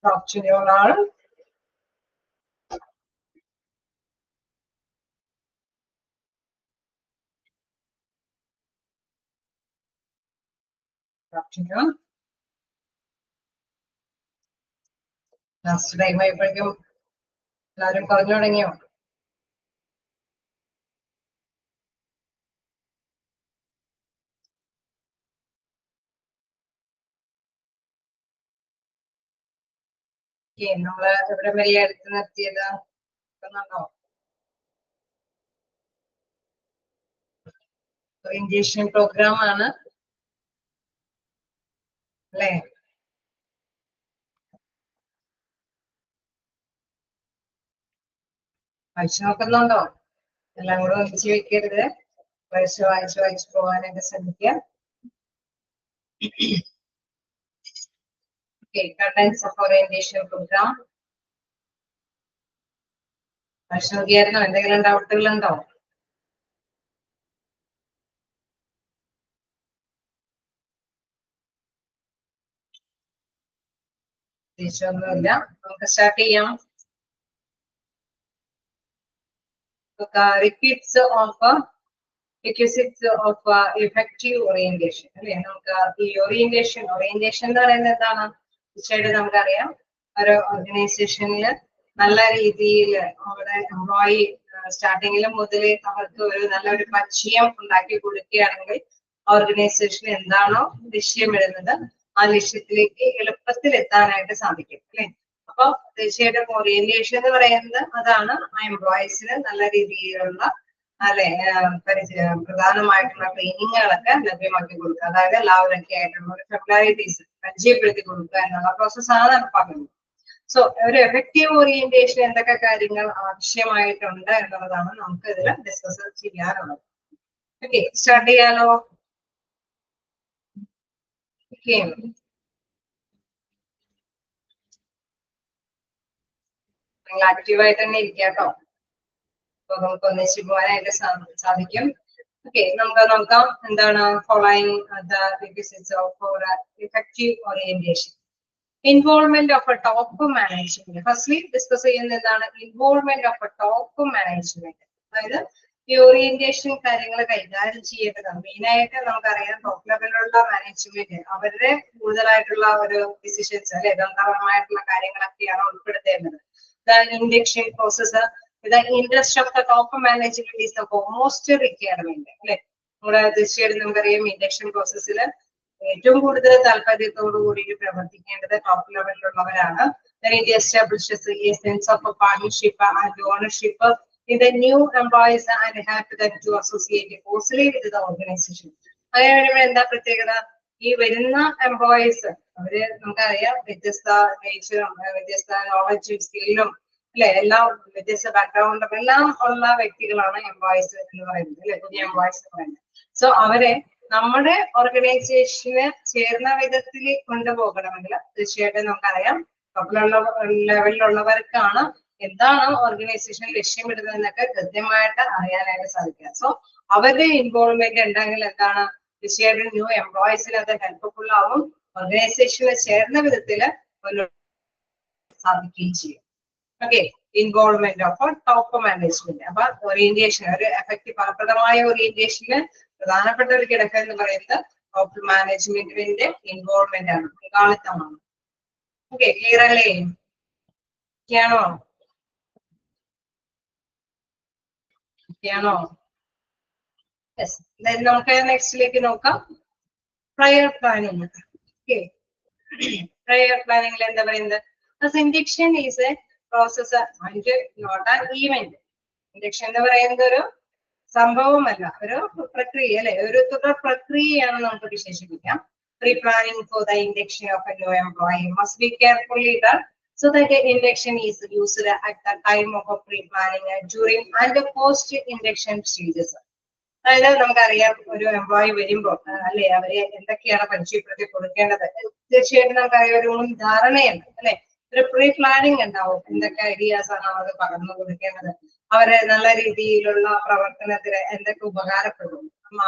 afternoon all. Afternoon. Last time ആയപ്പോഴേക്കും എല്ലാവരും പറഞ്ഞു തുടങ്ങിയോ? നമ്മള് എവിടെ വരെ അടുത്ത് നിർത്തിയത്? ഓറിയന്റേഷൻ പ്രോഗ്രാം ആണ് അല്ലേ? വായിച്ചു നോക്കുന്നുണ്ടോ? എല്ലാം കൂടെ ഒന്നിച്ച് വെക്കരുത്. വായിച്ചു പോകാനായിട്ട് ശ്രമിക്കുക. Contents of orientation program. വായിച്ചു നോക്കിയായിരുന്നോ? എന്തെങ്കിലും ഡൗട്ടുകളുണ്ടോ? ഒന്നുമില്ല. നമുക്ക് സ്റ്റാർട്ട് ചെയ്യാം. Repeats of effective orientation. അല്ലെ, നമുക്ക് ഈ ഓറിയന്റേഷൻ എന്ന് പറയുന്നത് എന്താണ്? തീർച്ചയായിട്ടും നമുക്കറിയാം, ഒരു ഓർഗനൈസേഷനിൽ നല്ല രീതിയിൽ അവിടെ എംപ്ലോയി സ്റ്റാർട്ടിങ്ങിൽ മുതൽ അവർക്ക് ഒരു നല്ലൊരു പരിചയം ഉണ്ടാക്കി കൊടുക്കുകയാണെങ്കിൽ ഓർഗനൈസേഷൻ എന്താണോ ലക്ഷ്യമിടുന്നത് ആ ലക്ഷ്യത്തിലേക്ക് എളുപ്പത്തിൽ എത്താനായിട്ട് സാധിക്കും അല്ലെ. അപ്പൊ തീർച്ചയായിട്ടും ഓറിയന്റേഷൻ എന്ന് പറയുന്നത് അതാണ് ആ എംപ്ലോയീസിന് നല്ല രീതിയിലുള്ള അല്ലെ പ്രധാനമായിട്ടുള്ള ട്രെയിനിങ്ങുകളൊക്കെ ലഭ്യമാക്കി കൊടുക്കുക. അതായത് എല്ലാവരൊക്കെ ആയിട്ടുള്ള ഒരു ഫെമിലാരിറ്റീസ് പരിചയപ്പെടുത്തി കൊടുക്കുക എന്നുള്ള പ്രോസസ്സാണ് നടപ്പാക്കുന്നത്. സോ ഒരു എഫക്റ്റീവ് ഓറിയന്റേഷൻ എന്തൊക്കെ കാര്യങ്ങൾ ആവശ്യമായിട്ടുണ്ട് എന്നുള്ളതാണ് നമുക്ക് ഇതിൽ ഡിസ്കസ് ചെയ്യാനുള്ളത്. ഓക്കെ, സ്റ്റാർട്ട് ചെയ്യാലോ? നിങ്ങൾ ആക്റ്റീവായിട്ട് തന്നെ ഇരിക്കാട്ടോ. അപ്പൊ നമുക്ക് ഒന്നിച്ച് പോകാനായിട്ട് സാധിക്കും. ഓക്കെ, നമുക്ക് നോക്കാം എന്താണ് following the requisites of effective orientation. Involvement of a top management. Firstly discuss ചെയ്യുന്ന എന്താണ് involvement of a top management. അതായത് ഈ ഓറിയന്റേഷൻ കാര്യങ്ങൾ കൈകാര്യം ചെയ്യേണ്ടതാണ്. മെയിനായിട്ട് നമുക്കറിയാം ടോപ്പ് ലെവലിലുള്ള മാനേജ്മെന്റ് അവരുടെ കൂടുതലായിട്ടുള്ള ഒരു ഡിസിഷൻസ് അല്ലെ തന്ത്രപരമായിട്ടുള്ള കാര്യങ്ങളൊക്കെയാണ് ഉൾപ്പെടുത്തേണ്ടത്. The induction process, the interest of the top management is the foremost requirement. അല്ലെ, നമ്മുടെ തീർച്ചയായിട്ടും നമുക്കറിയാം ഇൻഡക്ഷൻ പ്രോസസ്സിൽ ഏറ്റവും കൂടുതൽ താല്പര്യത്തോടു കൂടി പ്രവർത്തിക്കേണ്ടത് top ലെവലിലുള്ളവരാണ്. Then it establishes a sense of partnership and ownership in the new employees and help them to associate closely with the organization. അങ്ങനെ എന്താ പ്രത്യേകത? ഈ വരുന്ന എംപ്ലോയീസ് അവര് നമുക്കറിയാം വ്യത്യസ്ത നേച്ചറും വ്യത്യസ്ത നോളജും സ്കില്ലും അല്ലെ എല്ലാം വ്യത്യസ്ത ബാക്ക്ഗ്രൗണ്ടും എല്ലാം ഉള്ള വ്യക്തികളാണ് എംപ്ലോയീസ് എന്ന് പറയുന്നത് അല്ലെ, പുതിയ എംപ്ലോയീസ് എന്ന് പറയുന്നത്. സോ അവരെ നമ്മുടെ ഓർഗനൈസേഷന് ചേർന്ന വിധത്തിൽ കൊണ്ടുപോകണമെങ്കിൽ തീർച്ചയായിട്ടും നമുക്കറിയാം ലെവലിലുള്ളവർക്കാണ് എന്താണ് ഓർഗനൈസേഷൻ ലക്ഷ്യമിടുന്നതെന്നൊക്കെ കൃത്യമായിട്ട് അറിയാനായിട്ട് സാധിക്കുക. സോ അവരുടെ ഇൻവോൾവ്മെന്റ് ഉണ്ടെങ്കിൽ എന്താണ് തീർച്ചയായിട്ടും ന്യൂ എംപ്ലോയീസിന് അത് ഹെൽപ്ഫുൾ ആവും, ഓർഗനൈസേഷന് ചേർന്ന വിധത്തില് സാധിക്കുകയും ചെയ്യും. Okay, involvement of top management. അപ്പൊ ഓറിയന്റേഷൻ ഒരു എഫക്റ്റീവ് ഫലപ്രദമായ ഓറിയന്റേഷന് പ്രധാനപ്പെട്ട ഒരു ഘടകം എന്ന് പറയുന്നത് ടോപ്പ് മാനേജ്മെന്റിന്റെ ഇൻവോൾവ്മെന്റ് ആണ്, പങ്കാളിത്തമാണ്. ഓക്കെ, ക്ലിയർ അല്ലേ? ാണോ യെസ്. നമുക്ക് നെക്സ്റ്റിലേക്ക് നോക്കാം. Prior planning. ഓക്കെ, പ്രയർ പ്ലാനിങ്ങിൽ എന്താ പറയുന്നത്? Induction is a process and not an event. Induction എന്ന് പറയുന്നത് ഒരു സംഭവമല്ല, ഒരു പ്രക്രിയ അല്ലെ, ഒരു പ്രക്രിയയാണ് നമുക്ക് വിശേഷിപ്പിക്കാം. Pre planning for the induction of A new employee must be carefully done so that the induction is used at the time of a pre-planning and during and the post-induction stages. അതായത് നമുക്കറിയാം ഒരു employee വരുമ്പോൾ അല്ലെ അവരെ എന്തൊക്കെയാണ് പരിചയപ്പെടുത്തി കൊടുക്കേണ്ടത്. തീർച്ചയായിട്ടും നമുക്കറിയാം ഒരു മുൻധാരണയുണ്ട് അല്ലെ, ഒരു പ്രീ പ്ലാനിങ് ഉണ്ടാവും, എന്തൊക്കെ ഐഡിയാസ് ആണ് അവർ പകർന്നു കൊടുക്കേണ്ടത്, അവരെ നല്ല രീതിയിലുള്ള പ്രവർത്തനത്തിന് എന്തൊക്കെ ഉപകാരപ്പെടും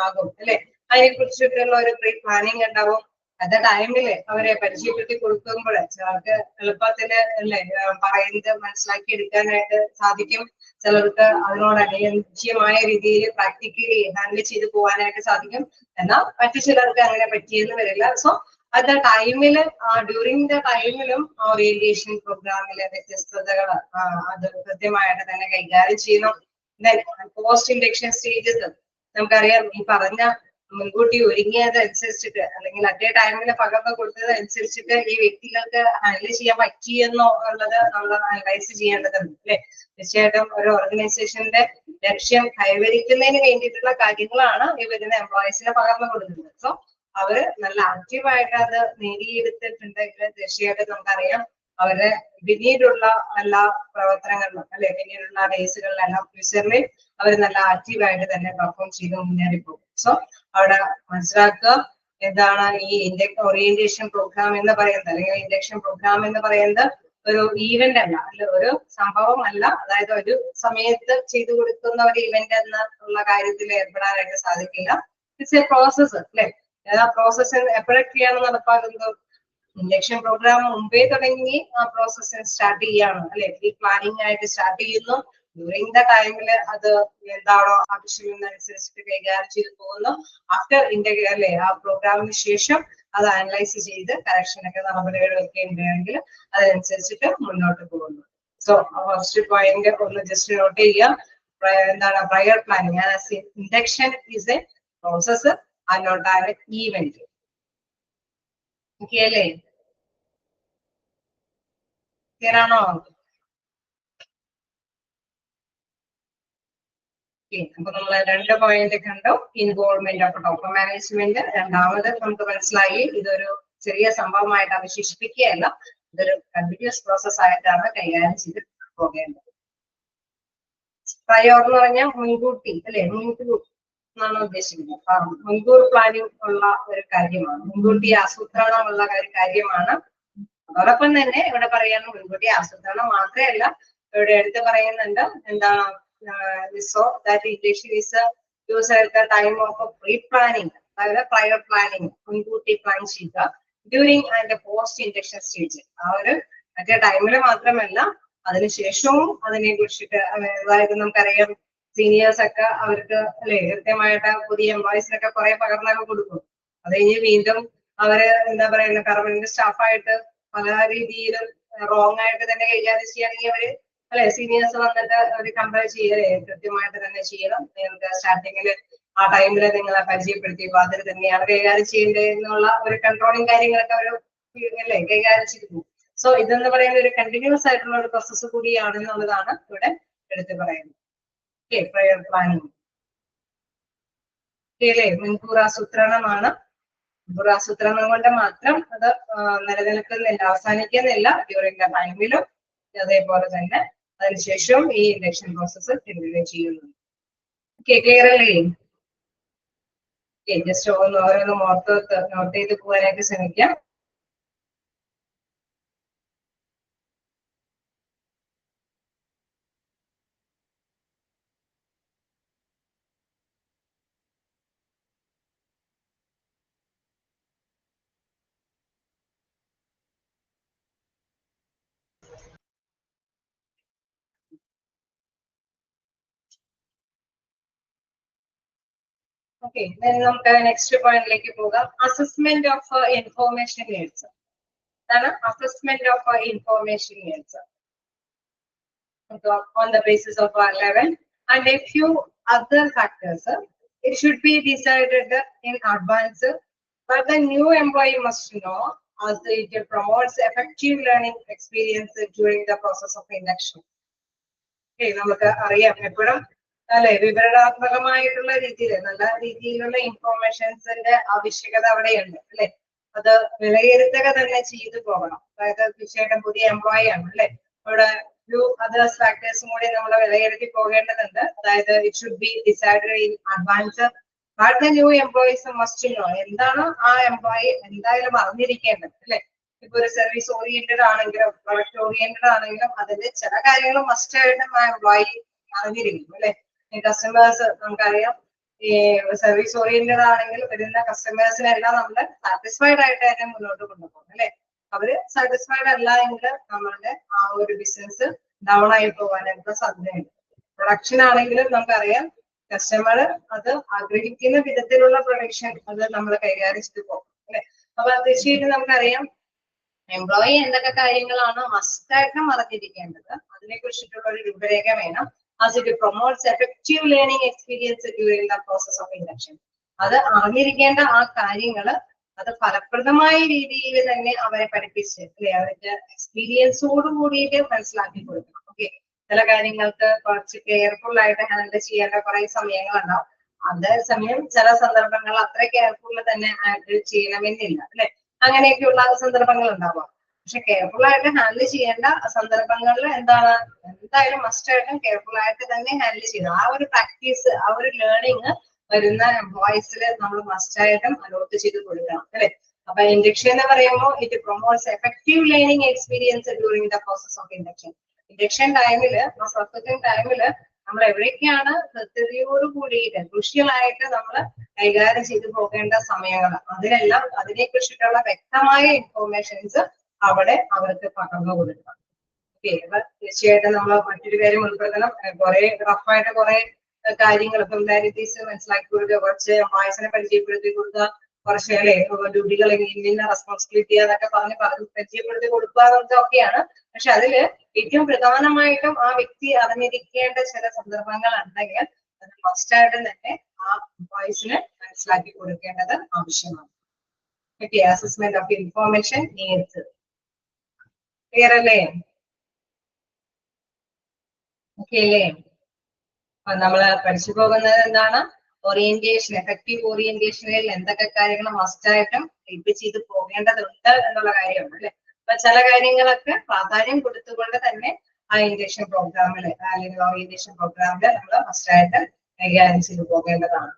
ആകും അല്ലെ, അതിനെ കുറിച്ചിട്ടുള്ള ഒരു പ്രീ പ്ലാനിങ് ഉണ്ടാവും. അത് ടൈമില് അവരെ പരിചയപ്പെടുത്തി കൊടുക്കുമ്പോൾ ചിലർക്ക് എളുപ്പത്തില് അല്ലെ പറയുന്നത് മനസ്സിലാക്കി എടുക്കാനായിട്ട് സാധിക്കും. ചിലർക്ക് അതിനോട് അനുയോജ്യമായ രീതിയിൽ പ്രാക്ടിക്കലി ഹാൻഡിൽ ചെയ്ത് പോകാനായിട്ട് സാധിക്കും. എന്നാൽ മറ്റു ചിലർക്ക് അങ്ങനെ പറ്റിയെന്ന് വരില്ല. സോ അത് ടൈമില് ഡ്യൂറിങ് ദ ടൈമിലും ഓറിയന്റേഷൻ പ്രോഗ്രാമിലെ വ്യത്യസ്തതകൾ അത് കൃത്യമായിട്ട് തന്നെ കൈകാര്യം ചെയ്യണം. പോസ്റ്റ് ഇൻഡക്ഷൻ സ്റ്റേജസ് നമുക്കറിയാം, ഈ പറഞ്ഞ മുൻകൂട്ടി ഒരുങ്ങിയത് അനുസരിച്ചിട്ട് അല്ലെങ്കിൽ അതേ ടൈമിൽ പകർന്നു കൊടുത്തത് അനുസരിച്ചിട്ട് ഈ വ്യക്തികൾക്ക് ഹാൻഡിൽ ചെയ്യാൻ പറ്റിയെന്നോ ഉള്ളത് നമ്മൾ അനലൈസ് ചെയ്യേണ്ടതുണ്ട് അല്ലെ. തീർച്ചയായിട്ടും ഒരു ഓർഗനൈസേഷന്റെ ലക്ഷ്യം കൈവരിക്കുന്നതിന് വേണ്ടിയിട്ടുള്ള കാര്യങ്ങളാണ് ഈ വരുന്ന എംപ്ലോയീസിന് പകർന്നു കൊടുക്കുന്നത്. സോ അവര് നല്ല ആക്റ്റീവായിട്ട് അത് നേടിയെടുത്തിട്ടുണ്ടെങ്കിൽ തീർച്ചയായിട്ടും നമുക്കറിയാം അവരുടെ പിന്നീടുള്ള എല്ലാ പ്രവർത്തനങ്ങളിലും അല്ലെ പിന്നീടുള്ള ഡേയ്സുകളിലെല്ലാം ഫ്യൂച്ചറിൽ അവർ നല്ല ആക്റ്റീവായിട്ട് തന്നെ പെർഫോം ചെയ്ത് മുന്നേറിപ്പോകും. സോ അവിടെ മനസ്സിലാക്കുക എന്താണ് ഈ ഓറിയന്റേഷൻ പ്രോഗ്രാം എന്ന് പറയുന്നത്, അല്ലെങ്കിൽ ഇൻഡക്ഷൻ പ്രോഗ്രാം എന്ന് പറയുന്നത് ഒരു ഈവന്റ് അല്ല, അല്ല ഒരു സംഭവം അല്ല. അതായത് ഒരു സമയത്ത് ചെയ്തു കൊടുക്കുന്ന ഒരു ഇവന്റ് എന്നുള്ള കാര്യത്തിൽ ഏർപ്പെടാനായിട്ട് സാധിക്കില്ല. ഇറ്റ്സ് എ പ്രോസസ് അല്ലെ. ആ പ്രോസസ് എപ്പോഴൊക്കെയാണ് നടപ്പാക്കുന്നത്? ഇൻഡക്ഷൻ പ്രോഗ്രാം മുമ്പേ തുടങ്ങി ആ പ്രോസസ് സ്റ്റാർട്ട് ചെയ്യാണ് അല്ലെ. ഈ പ്ലാനിങ് ആയിട്ട് സ്റ്റാർട്ട് ചെയ്യുന്നു. ഡ്യൂറിങ് ദ ടൈമില് അത് എന്താണോ ആവശ്യമെന്നനുസരിച്ചിട്ട് കൈകാര്യം ചെയ്ത് പോകുന്നു. ആഫ്റ്റർ അല്ലെ ആ പ്രോഗ്രാമിന് ശേഷം അത് അനലൈസ് ചെയ്ത് കറക്ഷനൊക്കെ നടപടികളൊക്കെ ഉണ്ടെങ്കിൽ അതനുസരിച്ചിട്ട് മുന്നോട്ട് പോകുന്നു. സോ ഫസ്റ്റ് പോയിന്റ് ഒന്ന് ജസ്റ്റ് നോട്ട് ചെയ്യുക. എന്താണ് prior planning. Induction is a process and not an event. Okay അല്ലേ? ക്ലിയർ ആണോ? അപ്പൊ നമ്മൾ 2 പോയിന്റ് കണ്ടു. Involvement of top management. രണ്ടാമത് നമുക്ക് മനസ്സിലായി ഇതൊരു ചെറിയ സംഭവമായിട്ട് അവശേഷിപ്പിക്കുകയല്ല, ഇതൊരു കണ്ടിന്യൂസ് പ്രോസസ് ആയിട്ടാണ് കൈകാര്യം ചെയ്ത് പോകേണ്ടത്. പ്രയോർ എന്ന് പറഞ്ഞാൽ മുൻകൂട്ടി അല്ലെ, മുൻകൂർ എന്നാണ് ഉദ്ദേശിക്കുന്നത്. മുൻകൂർ പ്ലാനിങ് ഉള്ള ഒരു കാര്യമാണ്, മുൻകൂട്ടി ആസൂത്രണമുള്ള ഒരു കാര്യമാണ്. അതോടൊപ്പം തന്നെ ഇവിടെ പറയുന്ന മുൻകൂട്ടി ആസൂത്രണം മാത്രമല്ല, ഇവിടെ എടുത്ത് പറയുന്നുണ്ട് എന്താണ് so that induction is used at the time of pre-planning, അതായത് prior planning, മുൻകൂട്ടി പ്ലാൻ ചെയ്യുക during and post induction stage. ആ ഒരു മറ്റേ ടൈമിൽ മാത്രമല്ല അതിനുശേഷവും അതിനെ കുറിച്ചിട്ട്, അതായത് നമുക്കറിയാം സീനിയേഴ്സ് ഒക്കെ അവർക്ക് അല്ലെ കൃത്യമായിട്ട് പുതിയ എംപ്ലോയീസിനൊക്കെ കുറെ പകർന്നൊക്കെ കൊടുക്കും. അത് കഴിഞ്ഞ് വീണ്ടും അവര് എന്താ പറയുക പെർമനന്റ് സ്റ്റാഫായിട്ട് പല രീതിയിലും റോങ് ആയിട്ട് തന്നെ കൈകാര്യം ചെയ്യുകയാണെങ്കിൽ അവര് അല്ലെ സീനിയേഴ്സ് വന്നിട്ട് അവര് കമ്പയർ ചെയ്യലേ കൃത്യമായിട്ട് തന്നെ ചെയ്യണം. നിങ്ങൾക്ക് സ്റ്റാർട്ടിങ്ങിൽ ആ ടൈമിൽ നിങ്ങളെ പരിചയപ്പെടുത്തിയപ്പോൾ അതിൽ തന്നെയാണ് കൈകാര്യം ചെയ്യേണ്ടത് എന്നുള്ള ഒരു കൺട്രോളിങ് കാര്യങ്ങളൊക്കെ അവർ അല്ലെ കൈകാര്യം ചെയ്തു. സോ ഇതെന്ന് പറയുന്ന ഒരു കണ്ടിന്യൂസ് ആയിട്ടുള്ള ഒരു പ്രോസസ്സ് കൂടിയാണെന്നുള്ളതാണ് ഇവിടെ എടുത്തു പറയുന്നത്. ഓക്കെ, പ്രയർ പ്ലാനിങ് അല്ലേ മുൻകൂർ ആസൂത്രണമാണ്. മുൻകൂർ ആസൂത്രണം കൊണ്ട് മാത്രം അത് നിലനിൽക്കുന്നില്ല, അവസാനിക്കുന്നില്ല. ഡ്യൂറിങ് ദ ടൈമിലും അതേപോലെ തന്നെ അതിനുശേഷം ഈ ഇൻഡക്ഷൻ പ്രോസസ്സ് കണ്ടിന്യൂ ചെയ്യുന്നു. ക്ലിയർ അല്ലേ? ജസ്റ്റ് ഓരോന്നും ഓർത്ത് നോട്ട് ചെയ്ത് പോകാനായിട്ട് ശ്രമിക്കാം. ഓക്കെ, നമുക്ക് നെക്സ്റ്റ് പോയിന്റിലേക്ക് പോകാം. Assessment of information needs. അതാണ് assessment of information needs on the basis of our level and a few other factors. It should be decided in advance, but the new employee must know as it promotes effective learning experience during the process of induction. Okay, നമുക്ക് അറിയാം എപ്പോഴും അല്ലെ വിവരണാത്മകമായിട്ടുള്ള രീതിയിൽ നല്ല രീതിയിലുള്ള ഇൻഫോർമേഷൻസിന്റെ ആവശ്യകത അവിടെയുണ്ട് അല്ലെ. അത് വിലയിരുത്തുക തന്നെ ചെയ്തു പോകണം. അതായത് തീർച്ചയായിട്ടും പുതിയ എംപ്ലോയി ആണ് അല്ലെ, ഇവിടെ അതേഴ്സ് ഫാക്ടേഴ്സും കൂടി നമ്മൾ വിലയിരുത്തി പോകേണ്ടതുണ്ട്. അതായത് it should be decided in advance. But the new employees must know, എന്താണ് ആ എംപ്ലോയി എന്തായാലും അറിഞ്ഞിരിക്കേണ്ടത് അല്ലെ. ഇപ്പൊ ഒരു സർവീസ് ഓറിയന്റഡ് ആണെങ്കിലും പ്രൊഡക്റ്റ് ഓറിയന്റഡ് ആണെങ്കിലും അതിന്റെ ചില കാര്യങ്ങൾ മസ്റ്റ് ആയിട്ടും ആ എംപ്ലോയി അറിഞ്ഞിരിക്കും അല്ലെ. കസ്റ്റമേഴ്സ് നമുക്കറിയാം ഈ സർവീസ് ഓറിയന്റഡ് ആണെങ്കിൽ വരുന്ന കസ്റ്റമേഴ്സിനെല്ലാം നമ്മൾ സാറ്റിസ്ഫൈഡ് ആയിട്ട് തന്നെ മുന്നോട്ട് കൊണ്ടുപോകും അല്ലെ. അവര് സാറ്റിസ്ഫൈഡ് അല്ല എങ്കിൽ നമ്മളുടെ ആ ഒരു ബിസിനസ് ഡൗൺ ആയി പോകാനായിട്ട് സാധ്യതയുണ്ട്. പ്രൊഡക്ഷൻ ആണെങ്കിലും നമുക്കറിയാം കസ്റ്റമർ അത് ആഗ്രഹിക്കുന്ന വിധത്തിലുള്ള പ്രൊഡക്ഷൻ അത് നമ്മൾ കൈകാര്യം ചെയ്ത് പോകും അല്ലെ. അപ്പൊ തീർച്ചയായിട്ടും നമുക്കറിയാം എംപ്ലോയി എന്തൊക്കെ കാര്യങ്ങളാണ് മസ്റ്റായിട്ടും അറിഞ്ഞിരിക്കേണ്ടത്, അതിനെ കുറിച്ചിട്ടുള്ള ഒരു രൂപരേഖ വേണം. as it promotes effective learning experience during the process of induction. അത് അറിഞ്ഞിരിക്കേണ്ട ആ കാര്യങ്ങള് അത് ഫലപ്രദമായ രീതിയിൽ തന്നെ അവരെ പഠിപ്പിച്ച് അല്ലെ അവരുടെ എക്സ്പീരിയൻസോട് കൂടിയിട്ട് മനസ്സിലാക്കി കൊടുക്കണം. ഓക്കെ, ചില കാര്യങ്ങൾക്ക് കുറച്ച് കെയർഫുൾ ആയിട്ട് ഹാൻഡിൽ ചെയ്യേണ്ട കുറെ സമയങ്ങളുണ്ടാവും. അതേസമയം ചില സന്ദർഭങ്ങൾ അത്ര കെയർഫുൾ തന്നെ ഹാൻഡിൽ ചെയ്യണമെന്നില്ല അല്ലെ. അങ്ങനെയൊക്കെയുള്ള സന്ദർഭങ്ങൾ ഉണ്ടാവാം. പക്ഷെ കെയർഫുൾ ആയിട്ട് ഹാൻഡിൽ ചെയ്യേണ്ട സന്ദർഭങ്ങളിൽ എന്താണ് എന്തായാലും മസ്റ്റ് ആയിട്ടും കെയർഫുൾ ആയിട്ട് തന്നെ ഹാൻഡിൽ ചെയ്യണം. ആ ഒരു പ്രാക്ടീസ് ആ ഒരു ലേണിംഗ് വരുന്ന എംപ്ലോയീസിൽ നമ്മൾ മസ്റ്റ് ആയിട്ടും അലോട്ട് ചെയ്ത് കൊടുക്കണം അല്ലെ. അപ്പൊ ഇൻഡക്ഷൻ എന്ന് പറയുമ്പോൾ it promotes effective learning experience during the process of induction. Induction ടൈമില് പ്രോസസിംഗ് ടൈമില് നമ്മൾ എവിടേക്കാണ് കൃത്യതയോട് കൂടിയിട്ട് ക്രൂഷ്യലായിട്ട് നമ്മൾ കൈകാര്യം ചെയ്തു പോകേണ്ട സമയങ്ങൾ അതിനെല്ലാം അതിനെ കുറിച്ചിട്ടുള്ള വ്യക്തമായ ഇൻഫോർമേഷൻസ് അവിടെ അവർക്ക് പകർന്നു കൊടുക്കണം. ഓക്കെ, തീർച്ചയായിട്ടും നമ്മൾ മറ്റൊരു കാര്യം ഉൾപ്പെടുത്തണം. കുറെ റഫായിട്ട് കുറെ കാര്യങ്ങൾ ഫെമിലാരിറ്റീസ് മനസ്സിലാക്കി കൊടുക്കുക, കുറച്ച് എംപ്ലോയീസിനെ പരിചയപ്പെടുത്തി കൊടുക്കുക, കുറച്ച് അല്ലെ ഡ്യൂട്ടികൾ ഇന്ന റെസ്പോൺസിബിലിറ്റി എന്നൊക്കെ പറഞ്ഞ് പരിചയപ്പെടുത്തി കൊടുക്കുക എന്നൊക്കെയാണ്. പക്ഷെ അതില് ഏറ്റവും പ്രധാനമായിട്ടും ആ വ്യക്തി അറിഞ്ഞിരിക്കേണ്ട ചില സന്ദർഭങ്ങൾ ഉണ്ടെങ്കിൽ അത് മസ്റ്റായിട്ടും തന്നെ ആ എംപ്ലോയീസിന് മനസ്സിലാക്കി കൊടുക്കേണ്ടത് ആവശ്യമാണ്. Okay, assessment of information needs clear അല്ലേ? ഓക്കെ അല്ലേ? നമ്മള് പഠിച്ചു പോകുന്നത് എന്താണ്? ഓറിയന്റേഷൻ, എഫക്റ്റീവ് ഓറിയന്റേഷനിൽ എന്തൊക്കെ കാര്യങ്ങൾ മസ്റ്റായിട്ടും ടൈപ്പ് ചെയ്ത് പോകേണ്ടതുണ്ട് എന്നുള്ള കാര്യമാണ് അല്ലെ. അപ്പൊ ചില കാര്യങ്ങളൊക്കെ പ്രാധാന്യം കൊടുത്തുകൊണ്ട് തന്നെ ആ ഇൻഡക്ഷൻ പ്രോഗ്രാമില് അല്ലെങ്കിൽ ഓറിയന്റേഷൻ പ്രോഗ്രാമില് നമ്മൾ മസ്റ്റായിട്ട് കൈകാര്യം ചെയ്ത് പോകേണ്ടതാണ്.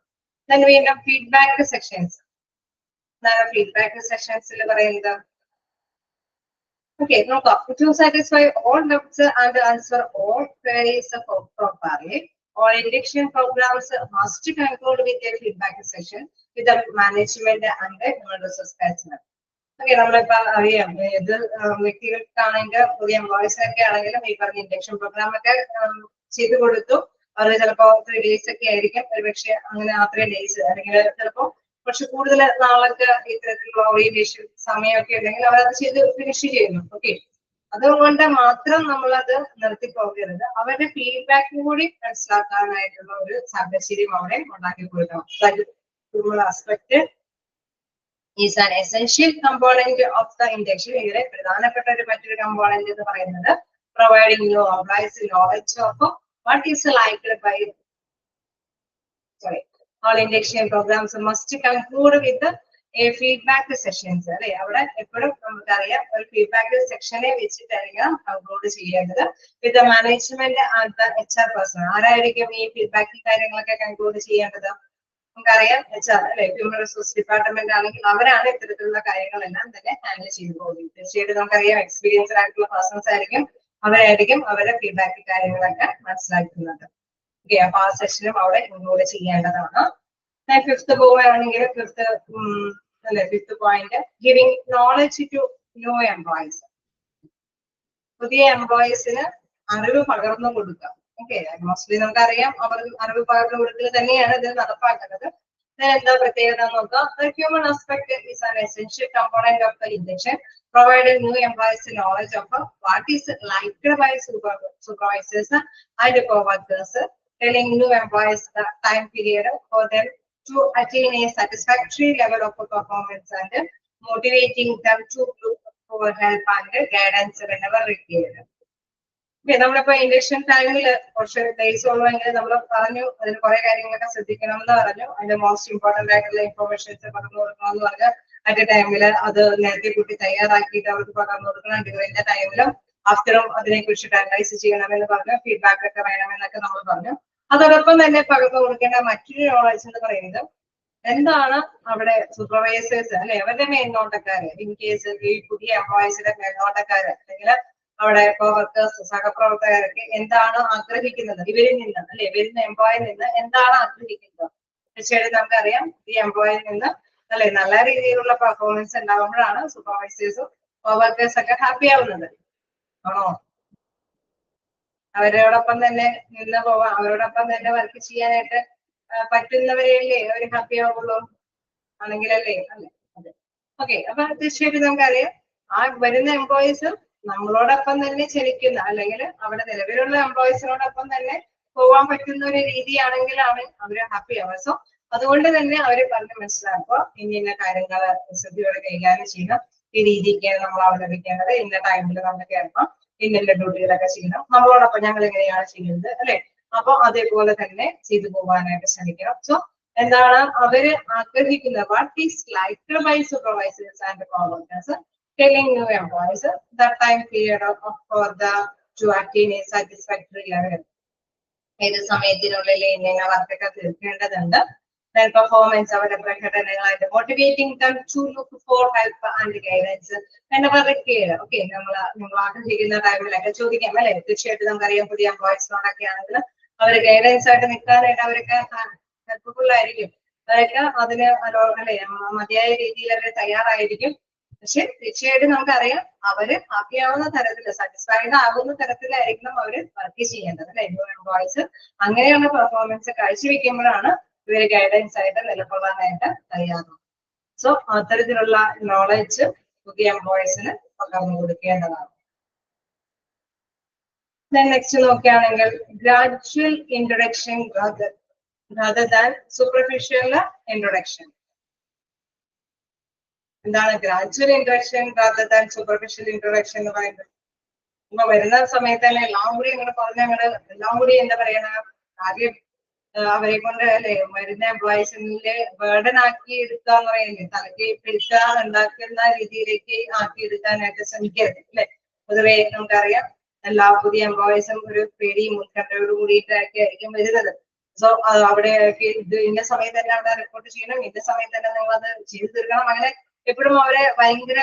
വീണ്ടും ഫീഡ്ബാക്ക് സെക്ഷൻസ്. എന്താണ് ഫീഡ്ബാക്ക് സെക്ഷൻസിൽ പറയുന്നത്? Okay, നോക്കാം. To satisfy all doubts and answer all queries properly, all induction programs must conclude with a feedback session with the management and the human resource personnel. Okay, നമ്മളിപ്പോ അറിയാം ഏത് വ്യക്തികൾക്കാണെങ്കിൽ പുതിയ employees ഒക്കെ ആണെങ്കിലും ഈ പറഞ്ഞ ഇൻഡക്ഷൻ പ്രോഗ്രാം ഒക്കെ ചെയ്തു കൊടുത്തു. അവർ ചിലപ്പോ 3 days ഒക്കെ ആയിരിക്കും, ഒരുപക്ഷെ അങ്ങനെ ആ 3 days അല്ലെങ്കിൽ ചിലപ്പോ കുറച്ച് കൂടുതൽ നാളൊക്കെ ഇത്തരത്തിലുള്ള ഓറിയന്റേഷൻ സമയമൊക്കെ ഉണ്ടെങ്കിൽ അവരത് ചെയ്ത് ഫിനിഷ് ചെയ്യുന്നു. ഓക്കെ, അതുകൊണ്ട് മാത്രം നമ്മളത് നിർത്തി പോകരുത്. അവരുടെ ഫീഡ്ബാക്ക് കൂടി മനസ്സിലാക്കാനായിട്ടുള്ള ഒരു സാഹചര്യം അവിടെ ഉണ്ടാക്കി കൊടുക്കണം. Aspect is an essential component of the induction. ഇതിലെ പ്രധാനപ്പെട്ട ഒരു മറ്റൊരു കമ്പോണന്റ് എന്ന് പറയുന്നത് providing new employees knowledge of what is liked by all induction programs must conclude with a feedback sessions അല്ലെ. അവിടെ എപ്പോഴും നമുക്കറിയാം ഒരു ഫീഡ്ബാക്ക് സെക്ഷനെ വെച്ചിട്ടായിരിക്കണം കൺക്ലൂഡ് ചെയ്യേണ്ടത്. With the management and the HR person. ആരായിരിക്കും ഈ ഫീഡ്ബാക്ക് കാര്യങ്ങളൊക്കെ കൺക്ലൂഡ് ചെയ്യേണ്ടത്? നമുക്കറിയാം HR അല്ലെ, ഹ്യൂമൻ റിസോഴ്സ് ഡിപ്പാർട്ട്മെന്റ് ആണെങ്കിൽ അവരാണ് ഇത്തരത്തിലുള്ള കാര്യങ്ങളെല്ലാം തന്നെ ഹാൻഡിൽ ചെയ്തു പോകുന്നത്. തീർച്ചയായിട്ടും നമുക്കറിയാം എക്സ്പീരിയൻസ്ഡ് ആയിട്ടുള്ള പേഴ്സൺസ് ആയിരിക്കും, അവരായിരിക്കും അവരുടെ ഫീഡ്ബാക്ക് കാര്യങ്ങളൊക്കെ മനസ്സിലാക്കുന്നത്. ഓക്കെ, അപ്പൊ ആ സെഷനും അവിടെ ഇൻക്ലൂഡ് ചെയ്യേണ്ടതാണ്. ഫിഫ്ത്ത് പോവുകയാണെങ്കിൽ fifth point giving knowledge to new employees. പുതിയ എംപ്ലോയീസിന് അറിവ് പകർന്നു കൊടുക്കുക. ഓക്കെ, മോസ്റ്റ്ലി നമുക്കറിയാം അവർ അറിവ് പകർന്നു കൊടുക്കുക തന്നെയാണ് ഇത് നടപ്പാക്കുന്നത്. എന്താ പ്രത്യേകത നോക്കാം. Human aspect is an essential component of the induction, providing new employees knowledge of what is liked by supervisors and co-workers, telling new employees the time period for them to attain a satisfactory level of performance and motivating them to look for help and guidance whenever required. നമ്മളിപ്പോ induction ടൈമിൽ കുറച്ച് days ഉള്ളെങ്കിൽ നമ്മൾ പറഞ്ഞു അതിന് കുറെ കാര്യങ്ങളൊക്കെ ശ്രദ്ധിക്കണം എന്ന് പറഞ്ഞു. അതിന്റെ മോസ്റ്റ് ഇമ്പോർട്ടന്റ് ആയിട്ടുള്ള ഇൻഫോർമേഷൻസ് പകർന്നു കൊടുക്കണം എന്ന് പറഞ്ഞാൽ അറ്റ് ടൈമില് അത് നേരത്തെ കൂട്ടി തയ്യാറാക്കിയിട്ട് അവർക്ക് പകർന്നു കൊടുക്കണം. ഡ്യൂറിന്റെ ടൈമിലും ആഫ്റ്ററും അതിനെ കുറിച്ചിട്ട് അനലൈസ് ചെയ്യണമെന്ന് പറഞ്ഞു. ഫീഡ്ബാക്ക് ഒക്കെ വേണമെന്നൊക്കെ നമ്മൾ പറഞ്ഞു. അതോടൊപ്പം തന്നെ പകർന്നു കൊടുക്കേണ്ട മറ്റൊരു നോളജ് എന്ന് പറയുന്നത് എന്താണ് അവിടെ സൂപ്പർവൈസേഴ്സ് അല്ലെ അവരുടെ മേൽനോട്ടക്കാര്, ഇൻ കേസ് ഈ പുതിയ എംപ്ലോയീസിന്റെ മേൽനോട്ടക്കാര് അല്ലെങ്കിൽ അവിടെ കോവർക്കേഴ്സ് സഹപ്രവർത്തകരൊക്കെ എന്താണ് ആഗ്രഹിക്കുന്നത് ഇവരിൽ നിന്ന് അല്ലെ, വരുന്ന എംപ്ലോയിൽ നിന്ന് എന്താണ് ആഗ്രഹിക്കുന്നത്, തീർച്ചയായിട്ടും നമുക്കറിയാം ഈ എംപ്ലോയിയിൽ നിന്ന് അല്ലെ നല്ല രീതിയിലുള്ള പെർഫോമൻസ് ഉണ്ടാകുമ്പോഴാണ് സൂപ്പർവൈസേഴ്സും വർക്കേഴ്സ് ഒക്കെ ഹാപ്പി ആവുന്നത്. ആണോ? അവരോടൊപ്പം തന്നെ നിന്ന് പോവാം, അവരോടൊപ്പം തന്നെ വർക്ക് ചെയ്യാനായിട്ട് പറ്റുന്നവരെയല്ലേ അവർ ഹാപ്പി ആവുള്ളൂ, ആണെങ്കിലല്ലേ? അല്ലേ? അതെ. ഓക്കെ, അപ്പൊ തീർച്ചയായിട്ടും നമുക്കറിയാം ആ വരുന്ന എംപ്ലോയീസും നമ്മളോടൊപ്പം തന്നെ ചലിക്കുന്ന അല്ലെങ്കിൽ അവിടെ നിലവിലുള്ള എംപ്ലോയീസിനോടൊപ്പം തന്നെ പോവാൻ പറ്റുന്ന ഒരു രീതിയാണെങ്കിലാണ് അവര് ഹാപ്പി ആവുക. സോ അതുകൊണ്ട് തന്നെ അവര് പറഞ്ഞ് മനസ്സിലാക്കുക ഇന്ന കാര്യങ്ങൾ ശ്രദ്ധയോടെ കൈകാര്യം ചെയ്യണം, ഈ രീതിക്ക് നമ്മൾ അവലംബിക്കേണ്ടത്, ഇന്ന ടൈമിൽ നമ്മൾ കേൾക്കണം, ഇന്ന ഡ്യൂട്ടികളൊക്കെ ചെയ്യണം, നമ്മളോടൊപ്പം ഞങ്ങൾ എങ്ങനെയാണ് ചെയ്യുന്നത് അല്ലെ? അപ്പൊ അതേപോലെ തന്നെ ചെയ്തു പോകാനായിട്ട് ശ്രമിക്കണം. സോ എന്താണ് അവര് ആഗ്രഹിക്കുന്നത്? What is liked by supervisors and coworkers telling new employees the time period for the to attain a satisfactory level. ഏത് സമയത്തിനുള്ളിൽ ഇന്ന വർക്കൊക്കെ തീർക്കേണ്ടതുണ്ട്. പെർഫോമൻസ് അവരുടെ പ്രകടനങ്ങളായിട്ട് motivating them to look for help and guidance whenever required. Okay, നമ്മൾ ആഗ്രഹിക്കുന്ന ടൈമിലൊക്കെ ചോദിക്കാം അല്ലെ? തീർച്ചയായിട്ടും നമുക്കറിയാം പുതിയ എംപ്ലോയീസിനോടൊക്കെ ആണെങ്കിൽ അവര് ഗൈഡൻസ് ആയിട്ട് നിൽക്കാനായിട്ട് അവരൊക്കെ ഹെൽപ്ഫുൾ ആയിരിക്കും. അവരൊക്കെ അതിന് അല്ലെ മതിയായ രീതിയിൽ അവർ തയ്യാറായിരിക്കും. പക്ഷെ തീർച്ചയായിട്ടും നമുക്കറിയാം അവര് ഹാപ്പി ആവുന്ന തരത്തിൽ, സാറ്റിസ്ഫൈഡ് ആകുന്ന തരത്തിലായിരിക്കണം അവര് വർക്ക് ചെയ്യേണ്ടത് അല്ലെ? ന്യൂ എംപ്ലോയീസ് അങ്ങനെയുള്ള പെർഫോമൻസ് കാഴ്ചവെക്കുമ്പോഴാണ് ഇവര് ഗൈഡൻസ് ആയിട്ട് നിലകൊള്ളാനായിട്ട് തയ്യാറാകും. സോ അത്തരത്തിലുള്ള നോളജ് പുതിയ എംപ്ലോയീസിന് പകർന്നു കൊടുക്കേണ്ടതാണ്. നെക്സ്റ്റ് നോക്കുകയാണെങ്കിൽ gradual introduction rather than superficial introduction. എന്താണ് gradual introduction rather than superficial introduction എന്ന് പറയുന്നത്? ഇപ്പൊ വരുന്ന സമയത്ത് തന്നെ എല്ലാം കൂടി ഇങ്ങനെ പറഞ്ഞ എല്ലാം കൂടി എന്താ പറയണ ആദ്യം അവരെ കൊണ്ട് അല്ലെ വരുന്ന എംപ്ലോയീസിന്റെ ബേർഡൻ ആക്കി എടുക്കുക എന്ന് പറയുന്നത് തലക്ക് പിടിച്ച ഉണ്ടാക്കുന്ന രീതിയിലേക്ക് ആക്കിയെടുക്കാനായിട്ട് ശ്രമിക്കരുത് അല്ലെ? പൊതുവെ നമുക്കറിയാം എല്ലാ പുതിയ എംപ്ലോയീസും ഒരു പേടിയും ഉത്കണ്ഠയോട് കൂടിയിട്ടൊക്കെ ആയിരിക്കും വരുന്നത്. സോ അവിടെ ഇത് ഇന്ന സമയത്ത് തന്നെ അവിടെ റിപ്പോർട്ട് ചെയ്യണം, ഇന്ന സമയത്ത് തന്നെ നിങ്ങൾ അത് ചെയ്തു തീർക്കണം, അങ്ങനെ എപ്പോഴും അവരെ ഭയങ്കര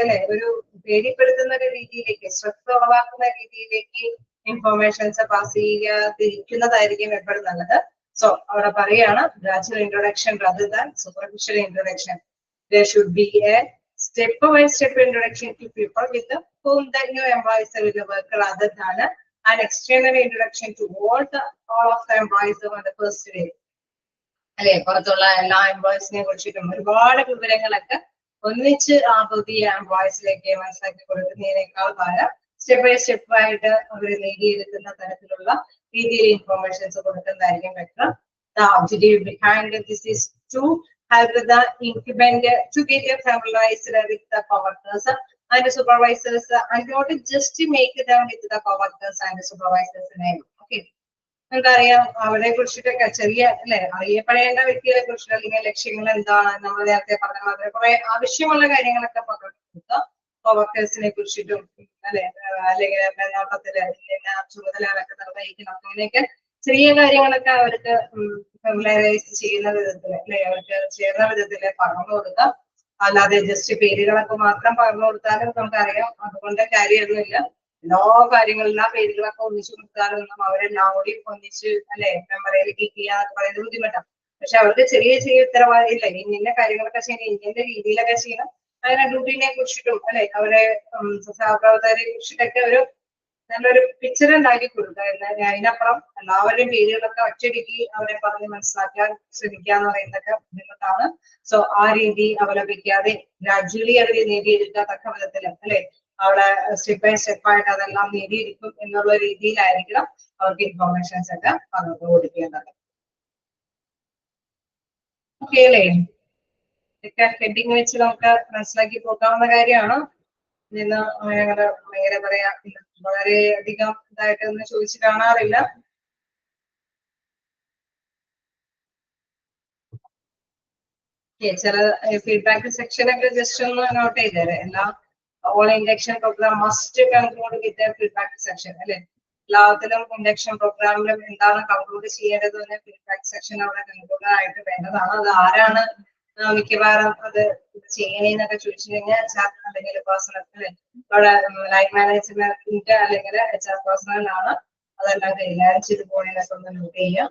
അല്ലെ ഒരു പേടിപ്പെടുത്തുന്ന ഒരു രീതിയിലേക്ക്, സ്ട്രെസ് ഉളവാക്കുന്ന രീതിയിലേക്ക് ഇൻഫോർമേഷൻസ് പാസ് ചെയ്യാതിരിക്കുന്നതായിരിക്കും എപ്പോഴും നല്ലത്. സോ അവിടെ പറയാണ് gradual introduction rather than superficial introduction. There should be a step-by-step introduction to people with whom the new employees will work rather than an external introduction to all of the employees on the first day. അല്ലെ? പുറത്തുള്ള എല്ലാ എംപ്ലോയീസിനെ കുറിച്ചിട്ടും ഒരുപാട് വിവരങ്ങളൊക്കെ ഒന്നിച്ച് ആ പുതിയ എംപ്ലോയീസിലേക്ക് മനസ്സിലാക്കി കൊടുക്കുന്നതിനേക്കാൾ പകരം സ്റ്റെപ്പ് ബൈ സ്റ്റെപ്പ് ആയിട്ട് അവർ നേടിയെടുക്കുന്ന തരത്തിലുള്ള രീതിയിൽ ഇൻഫോർമേഷൻസ് കൊടുക്കുന്നതായിരിക്കും better. The objective behind this is to help the incumbent to get familiarized with the coworkers and supervisors and not just to make them with the coworkers and supervisors name. Okay, നമുക്കറിയാം അവരെ കുറിച്ചിട്ടൊക്കെ ചെറിയ അല്ലെ അറിയപ്പെടേണ്ട വ്യക്തികളെ കുറിച്ചിട്ട് അല്ലെങ്കിൽ ലക്ഷ്യങ്ങൾ എന്താണ് നമ്മൾ നേരത്തെ പറഞ്ഞ മാതിരി കുറെ ആവശ്യമുള്ള കാര്യങ്ങളൊക്കെ പങ്കെടുക്കുക. കോവർക്കേഴ്സിനെ കുറിച്ചിട്ടും അല്ലെ അല്ലെങ്കിൽ മേൽനോട്ടത്തില് ചുമതലകളൊക്കെ നിർവഹിക്കണം, അങ്ങനെയൊക്കെ ചെറിയ കാര്യങ്ങളൊക്കെ അവർക്ക് ഫെമിലറൈസ് ചെയ്യുന്ന വിധത്തില് അല്ലെ അവർക്ക് ചേർന്ന വിധത്തില് പറഞ്ഞു കൊടുക്കാം. അല്ലാതെ ജസ്റ്റ് പേരുകളൊക്കെ മാത്രം പറഞ്ഞു കൊടുത്താലും നമുക്കറിയാം അതുകൊണ്ട് കാര്യമൊന്നുമില്ല. എല്ലാ കാര്യങ്ങളിലും പേരുകളൊക്കെ ഒന്നിച്ചു കൊടുത്താലൊന്നും അവരെല്ലാം കൂടി ഒന്നിച്ച് അല്ലെ മെമ്മറിയിൽ കീപ്പ് ചെയ്യാന്നൊക്കെ പറയുന്നത് ബുദ്ധിമുട്ടാണ്. പക്ഷെ അവർക്ക് ചെറിയ ചെറിയ ഉത്തരവാദിത്തം ഇല്ല, ഇന്ന കാര്യങ്ങളൊക്കെ ചെയ്യണം, ഇന്ന രീതിയിലൊക്കെ ചെയ്യണം, അങ്ങനെ ഡ്യൂട്ടിനെ കുറിച്ചിട്ടും അല്ലെ അവരെ സഹപ്രവർത്തകരെ കുറിച്ചിട്ടൊക്കെ ഒരു നല്ലൊരു പിക്ചർ ഉണ്ടാക്കി കൊടുക്കുക. അതിനപ്പുറം എല്ലാവരുടെയും പേരുകളൊക്കെ ഒറ്റയടിക്ക് അവരെ പറഞ്ഞ് മനസ്സിലാക്കാൻ ശ്രമിക്കുക എന്ന് പറയുന്നതൊക്കെ ബുദ്ധിമുട്ടാണ്. സോ ആ രീതി അവലംബിക്കാതെ ഗ്രാജുവലി അവർ നേടിയെടുക്കത്തക്ക വിധത്തിൽ അല്ലെ അവിടെ സ്റ്റെപ്പ് ബൈ സ്റ്റെപ്പ് ആയിട്ട് അതെല്ലാം നേടിയിരിക്കും എന്നുള്ള രീതിയിലായിരിക്കണം അവർക്ക് ഇൻഫോർമേഷൻസ് ഒക്കെ പകർന്നു കൊടുക്കേണ്ടത്. ഓക്കെ അല്ലേ? ഇതൊക്കെ ഹെഡിങ് വെച്ച് നമുക്ക് മനസ്സിലാക്കി പോകാവുന്ന കാര്യമാണ്. ഇന്ന് ഞങ്ങള് ഭയങ്കര പറയാ വളരെ അധികം ഇതായിട്ട് ഒന്നും ചോദിച്ചു കാണാറില്ല. ചില ഫീഡ്ബാക്ക് സെക്ഷനൊക്കെ ജസ്റ്റ് ഒന്ന് നോട്ട് ചെയ്തേരെ. എല്ലാ all induction program must conclude with feedback section അല്ലെ? എല്ലാത്തിലും ഇൻഡക്ഷൻ പ്രോഗ്രാമിലും എന്താണ് കൺക്ലൂഡ് ചെയ്യേണ്ടത് എന്ന് ഫീഡ്ബാക്ക് സെക്ഷൻ അവിടെ കൺക്ലൂഡ് ആയിട്ട് വേണ്ടതാണ്. അത് ആരാണ് മിക്കവാറും അത് ചെയ്യണേന്നൊക്കെ ചോദിച്ചു കഴിഞ്ഞാൽ HR അല്ലെങ്കിൽ പേഴ്സണൽ അല്ലെ അവിടെ ലൈൻ മാനേജ്മെന്റ് അല്ലെങ്കിൽ HR പേഴ്സണലാണ് അതെല്ലാം കൈകാര്യം ചെയ്ത് പോകണേന്നൊക്കെ ഒന്ന് നോട്ട് ചെയ്യാം.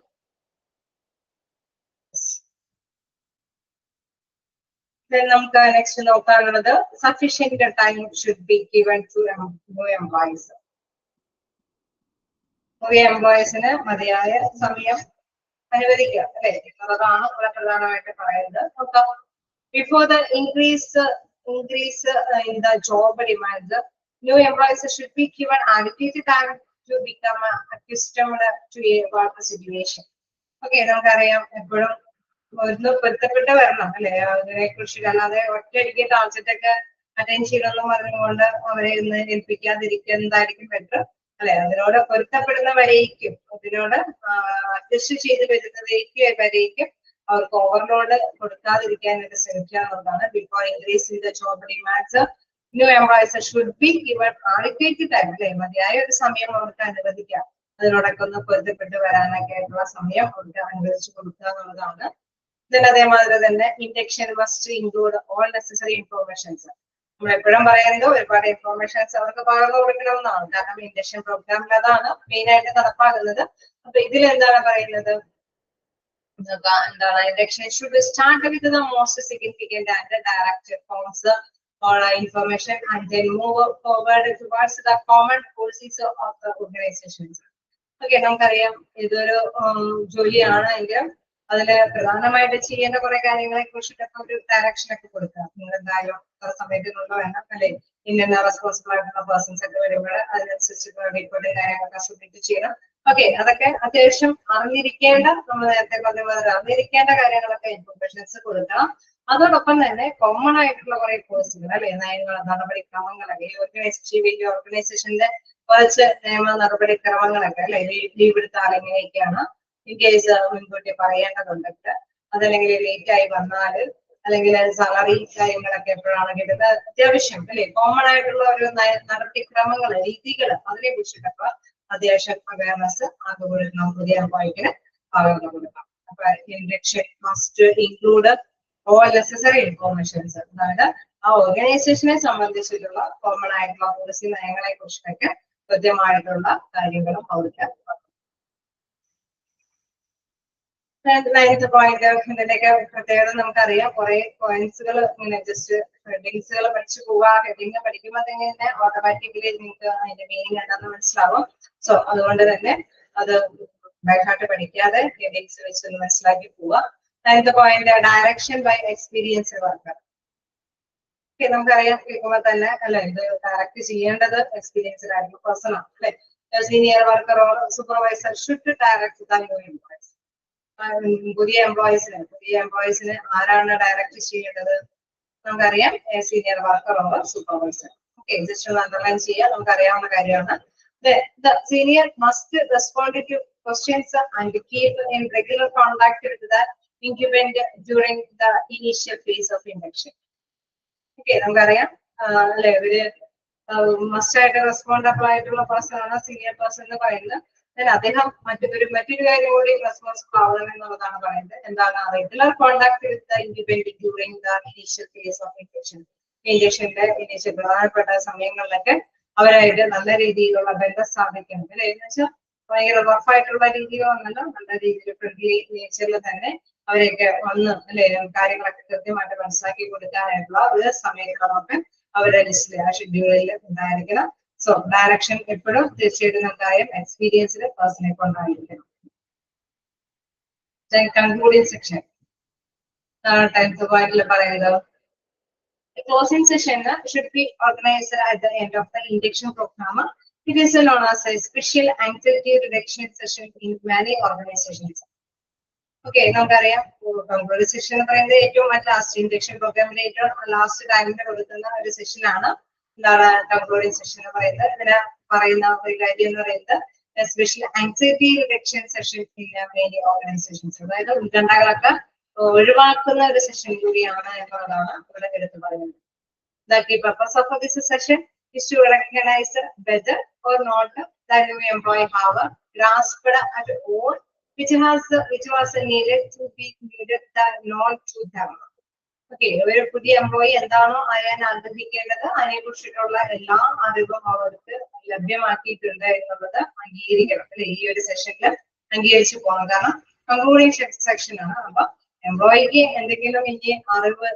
Then നമുക്ക് നെക്സ്റ്റ് നോക്കാനുള്ളത് sufficient time should be given to new employees. പുതിയ എംപ്ലോയീസിന് മതിയായ സമയം അനുവദിക്കുക അല്ലെ എന്നുള്ളതാണ് ഇവിടെ പ്രധാനമായിട്ട് പറയുന്നത്. നോക്കാം. Before the increase in the job demands, new employees should be given adequate time to become accustomed to a work situation. Okay, നമുക്കറിയാം എപ്പോഴും ഒന്ന് പൊരുത്തപ്പെട്ട് വരണം അല്ലെ, അതിനെ കുറിച്ച്. അല്ലാതെ ഒറ്റയടിക്ക് ടാർജറ്റൊക്കെ അറ്റൻഡ് ചെയ്യണമെന്ന് പറഞ്ഞുകൊണ്ട് അവരെ ഒന്ന് ഏൽപ്പിക്കാതിരിക്കുന്നതായിരിക്കും ബെറ്റർ അല്ലെ. അതിനോട് പൊരുത്തപ്പെടുന്ന വരേക്കും, അതിനോട് അഡ്ജസ്റ്റ് ചെയ്ത് വരുന്നവരേക്കും അവർക്ക് ഓവർലോഡ് കൊടുക്കാതിരിക്കാനായിട്ട് ശ്രമിക്കുക എന്നുള്ളതാണ്. Before increasing the job demands, new employees should be given adequate time അല്ലെ, മതിയായ ഒരു സമയം അവർക്ക് അനുവദിക്കാം. അതിനോടൊക്കെ ഒന്ന് പൊരുത്തപ്പെട്ട് വരാനൊക്കെ ആയിട്ടുള്ള സമയം അവർക്ക് അനുവദിച്ചു കൊടുക്കുക എന്നുള്ളതാണ്. then അതേമാതിരി തന്നെ induction must include all necessary informations. നമ്മൾ എപ്പോഴും പറയുന്നത് ഒരുപാട് ഇൻഫോർമേഷൻസ് അവർക്ക് പകർന്നു കൊടുക്കണമെന്നാണ്. കാരണം ഇൻഡക്ഷൻ പ്രോഗ്രാമിൽ അതാണ് മെയിൻ ആയിട്ട് നടപ്പാകുന്നത്. അപ്പൊ ഇതിൽ എന്താണ് പറയുന്നത്, എന്താണ് induction should start with the most significant and direct forms or information and then move forward towards the common policies of the organizations. Okay, നമുക്കറിയാം ഇതൊരു ജോലിയാണ് എങ്കിൽ അതില് പ്രധാനമായിട്ട് ചെയ്യേണ്ട കുറെ കാര്യങ്ങളെ കുറിച്ചിട്ടൊക്കെ ഒരു ഡയറക്ഷൻ ഒക്കെ കൊടുക്കുക. നിങ്ങൾ എന്തായാലും സമയത്തിനുള്ള വേണം അല്ലെ, ഇന്ന റെസ്പോൺസിബിൾ ആയിട്ടുള്ള പേഴ്സൺസ് ഒക്കെ വരുമ്പോൾ അതിനനുസരിച്ച് റിപ്പോർട്ടും കാര്യങ്ങളൊക്കെ സബ്മിറ്റ് ചെയ്യണം. ഓക്കെ, അതൊക്കെ അത്യാവശ്യം അറിഞ്ഞിരിക്കേണ്ട, നമ്മൾ നേരത്തെ പറഞ്ഞ പോലെ അറിഞ്ഞിരിക്കേണ്ട കാര്യങ്ങളൊക്കെ ഇൻഫർമേഷൻസ് കൊടുക്കണം. അതോടൊപ്പം തന്നെ കോമൺ ആയിട്ടുള്ള കുറെ കോഴ്സുകൾ അല്ലെ, നയങ്ങൾ, നടപടിക്രമങ്ങളൊക്കെ ഈ വലിയ ഓർഗനൈസേഷന്റെ കുറച്ച് നിയമ നടപടിക്രമങ്ങളൊക്കെ അല്ലെ, ലീവ് എടുത്താൽ എങ്ങനെയൊക്കെയാണ് ഇൻ കേസ് മുൻകൂട്ടി പറയേണ്ടതുണ്ടെങ്കിൽ, അതല്ലെങ്കിൽ ലേറ്റ് ആയി വന്നാൽ, അല്ലെങ്കിൽ സാലറി കാര്യങ്ങളൊക്കെ എപ്പോഴാണ് കിട്ടുന്നത്, അത്യാവശ്യം അല്ലെ കോമൺ ആയിട്ടുള്ള ഒരു നടപടിക്രമങ്ങൾ, രീതികൾ, അതിനെ കുറിച്ചിട്ടൊക്കെ അത്യാവശ്യം അവയർനെസ് ആകുമ്പോഴും പുതിയ എംപ്ലോയിക്കിന് പകർന്നു കൊടുക്കാം. അപ്പൊ induction must include all necessary informations, അതായത് ആ ഓർഗനൈസേഷനെ സംബന്ധിച്ചിട്ടുള്ള കോമൺ ആയിട്ടുള്ള പോളിസി നയങ്ങളെ കുറിച്ചിട്ടൊക്കെ കൃത്യമായിട്ടുള്ള കാര്യങ്ങളും അവർക്ക്. നയൻത് പോയിന്റ്, ഇതിന്റെയൊക്കെ പ്രത്യേകത നമുക്കറിയാം. കുറെ പോയിന്റ്സുകൾ ഇങ്ങനെ ജസ്റ്റ് ഹെഡിങ്സുകൾ പഠിച്ചു പോവുക. ഹെഡിങ് പഠിക്കുമ്പോൾ തന്നെ ഓട്ടോമാറ്റിക്കലി നിങ്ങൾക്ക് അതിന്റെ മീനിങ് എന്താണെന്ന് മനസ്സിലാവും. സോ അതുകൊണ്ട് തന്നെ അത് ബൈഹാർട്ട് പഠിക്കാതെ ഹെഡിങ്സ് വെച്ച് മനസ്സിലാക്കി പോവുക. Ninth point, direction by experience worker. Okay, നമുക്കറിയാം കേൾക്കുമ്പോൾ തന്നെ അല്ലെ, ഇത് ഡയറക്റ്റ് ചെയ്യേണ്ടത് എക്സ്പീരിയൻസ്ഡ് ആയിട്ടുള്ള പേഴ്സൺ ആണ് അല്ലെ. Senior worker or supervisor should direct the new employees. പുതിയ എംപ്ലോയീസിന് ആരാണ് ഡയറക്റ്റ് ചെയ്യേണ്ടത്? നമുക്കറിയാം senior worker or supervisor. Okay, just ഒന്ന് അണ്ടർലൈൻ ചെയ്യാം, നമുക്കറിയാവുന്ന കാര്യമാണ്. The senior must respond to questions and keep in regular contact with the incumbent during the initial phase of induction. Okay, നമുക്കറിയാം അല്ലെ, ഇവര് മസ്റ്റ് ആയിട്ട് റെസ്പോണ്ടബിൾ ആയിട്ടുള്ള പേഴ്സൺ ആണ് സീനിയർ പേഴ്സൺ എന്ന് പറയുന്നത്. അദ്ദേഹം മറ്റൊരു കാര്യം കൂടി റെസ്പോൺസിബിൾ ആവണം എന്നുള്ളതാണ് പറയുന്നത്. എന്താണ്? Regular contact with the independent during the initial phase of induction. ഇൻഡക്ഷന്റെ ഇനീഷ്യൽ പ്രധാനപ്പെട്ട സമയങ്ങളിലൊക്കെ അവരായിട്ട് നല്ല രീതിയിലുള്ള ബന്ധം സ്ഥാപിക്കണം അല്ലെ. എന്ന് വെച്ചാൽ ഭയങ്കര റഫായിട്ടുള്ള രീതിയിലോ ഒന്നല്ല, നല്ല രീതിയിൽ ഫ്രണ്ട്ലി നേച്ചറിൽ തന്നെ അവരെയൊക്കെ വന്ന് അല്ലെ കാര്യങ്ങളൊക്കെ കൃത്യമായിട്ട് മനസ്സിലാക്കി കൊടുക്കാനായിട്ടുള്ള ഒരു സമയക്രമമൊക്കെ അവരുടെ ലിസ്റ്റിൽ ആ ഷെഡ്യൂളിൽ ഉണ്ടായിരിക്കണം. സോ ഡയറക്ഷൻ എപ്പോഴും തീർച്ചയായിട്ടും നമുക്കറിയാം എക്സ്പീരിയൻസ്ഡ് പേഴ്സണെ കൊണ്ടായിരിക്കണം. കൺക്ലൂഡിംഗ് സെക്ഷൻ 10th പോയിന്റിൽ പറയുന്നത്, closing session should be organized at the end of the induction program. It is known as a special anxiety reduction session in many organizations. Okay, നമുക്കറിയാം concluding section എന്ന് പറയുന്നത് ഏറ്റവും last induction പ്രോഗ്രാമിന്റെ ഏറ്റവും last ടൈമിന് കൊടുക്കുന്ന ഒരു സെഷൻ ആണ്. എന്താണ് കൺക്ലൂഡിംഗ് സെഷൻ എന്ന് പറയുന്നത്? ഇതിന് പറയുന്ന ഒരു കാര്യം എന്ന് പറയുന്നത് special anxiety reduction session in many organisations. അതായത് ഉത്കണ്ഠകളൊക്കെ ഒഴിവാക്കുന്ന ഒരു സെഷൻ കൂടിയാണ് എന്നുള്ളതാണ് ഇവിടെ എടുത്തു പറയുന്നത്. The key purpose of this session is to recognize whether or not the new employee have grasped at all which was needed to be known to them. Okay, ഒരു പുതിയ എംപ്ലോയി എന്താണോ അറിയാൻ ആഗ്രഹിക്കേണ്ടത് അതിനെ കുറിച്ചിട്ടുള്ള എല്ലാ അറിവും അവർക്ക് ലഭ്യമാക്കിയിട്ടുണ്ട് എന്നുള്ളത് അംഗീകരിക്കണം അല്ലെ. ഈ ഒരു സെഷനിൽ അംഗീകരിച്ചു പോകണം. കാരണം കൺക്ലൂഡിംഗ് സെക്ഷൻ ആണ്. അപ്പൊ എംപ്ലോയിക്ക് എന്തെങ്കിലും ഇനി അറിവ്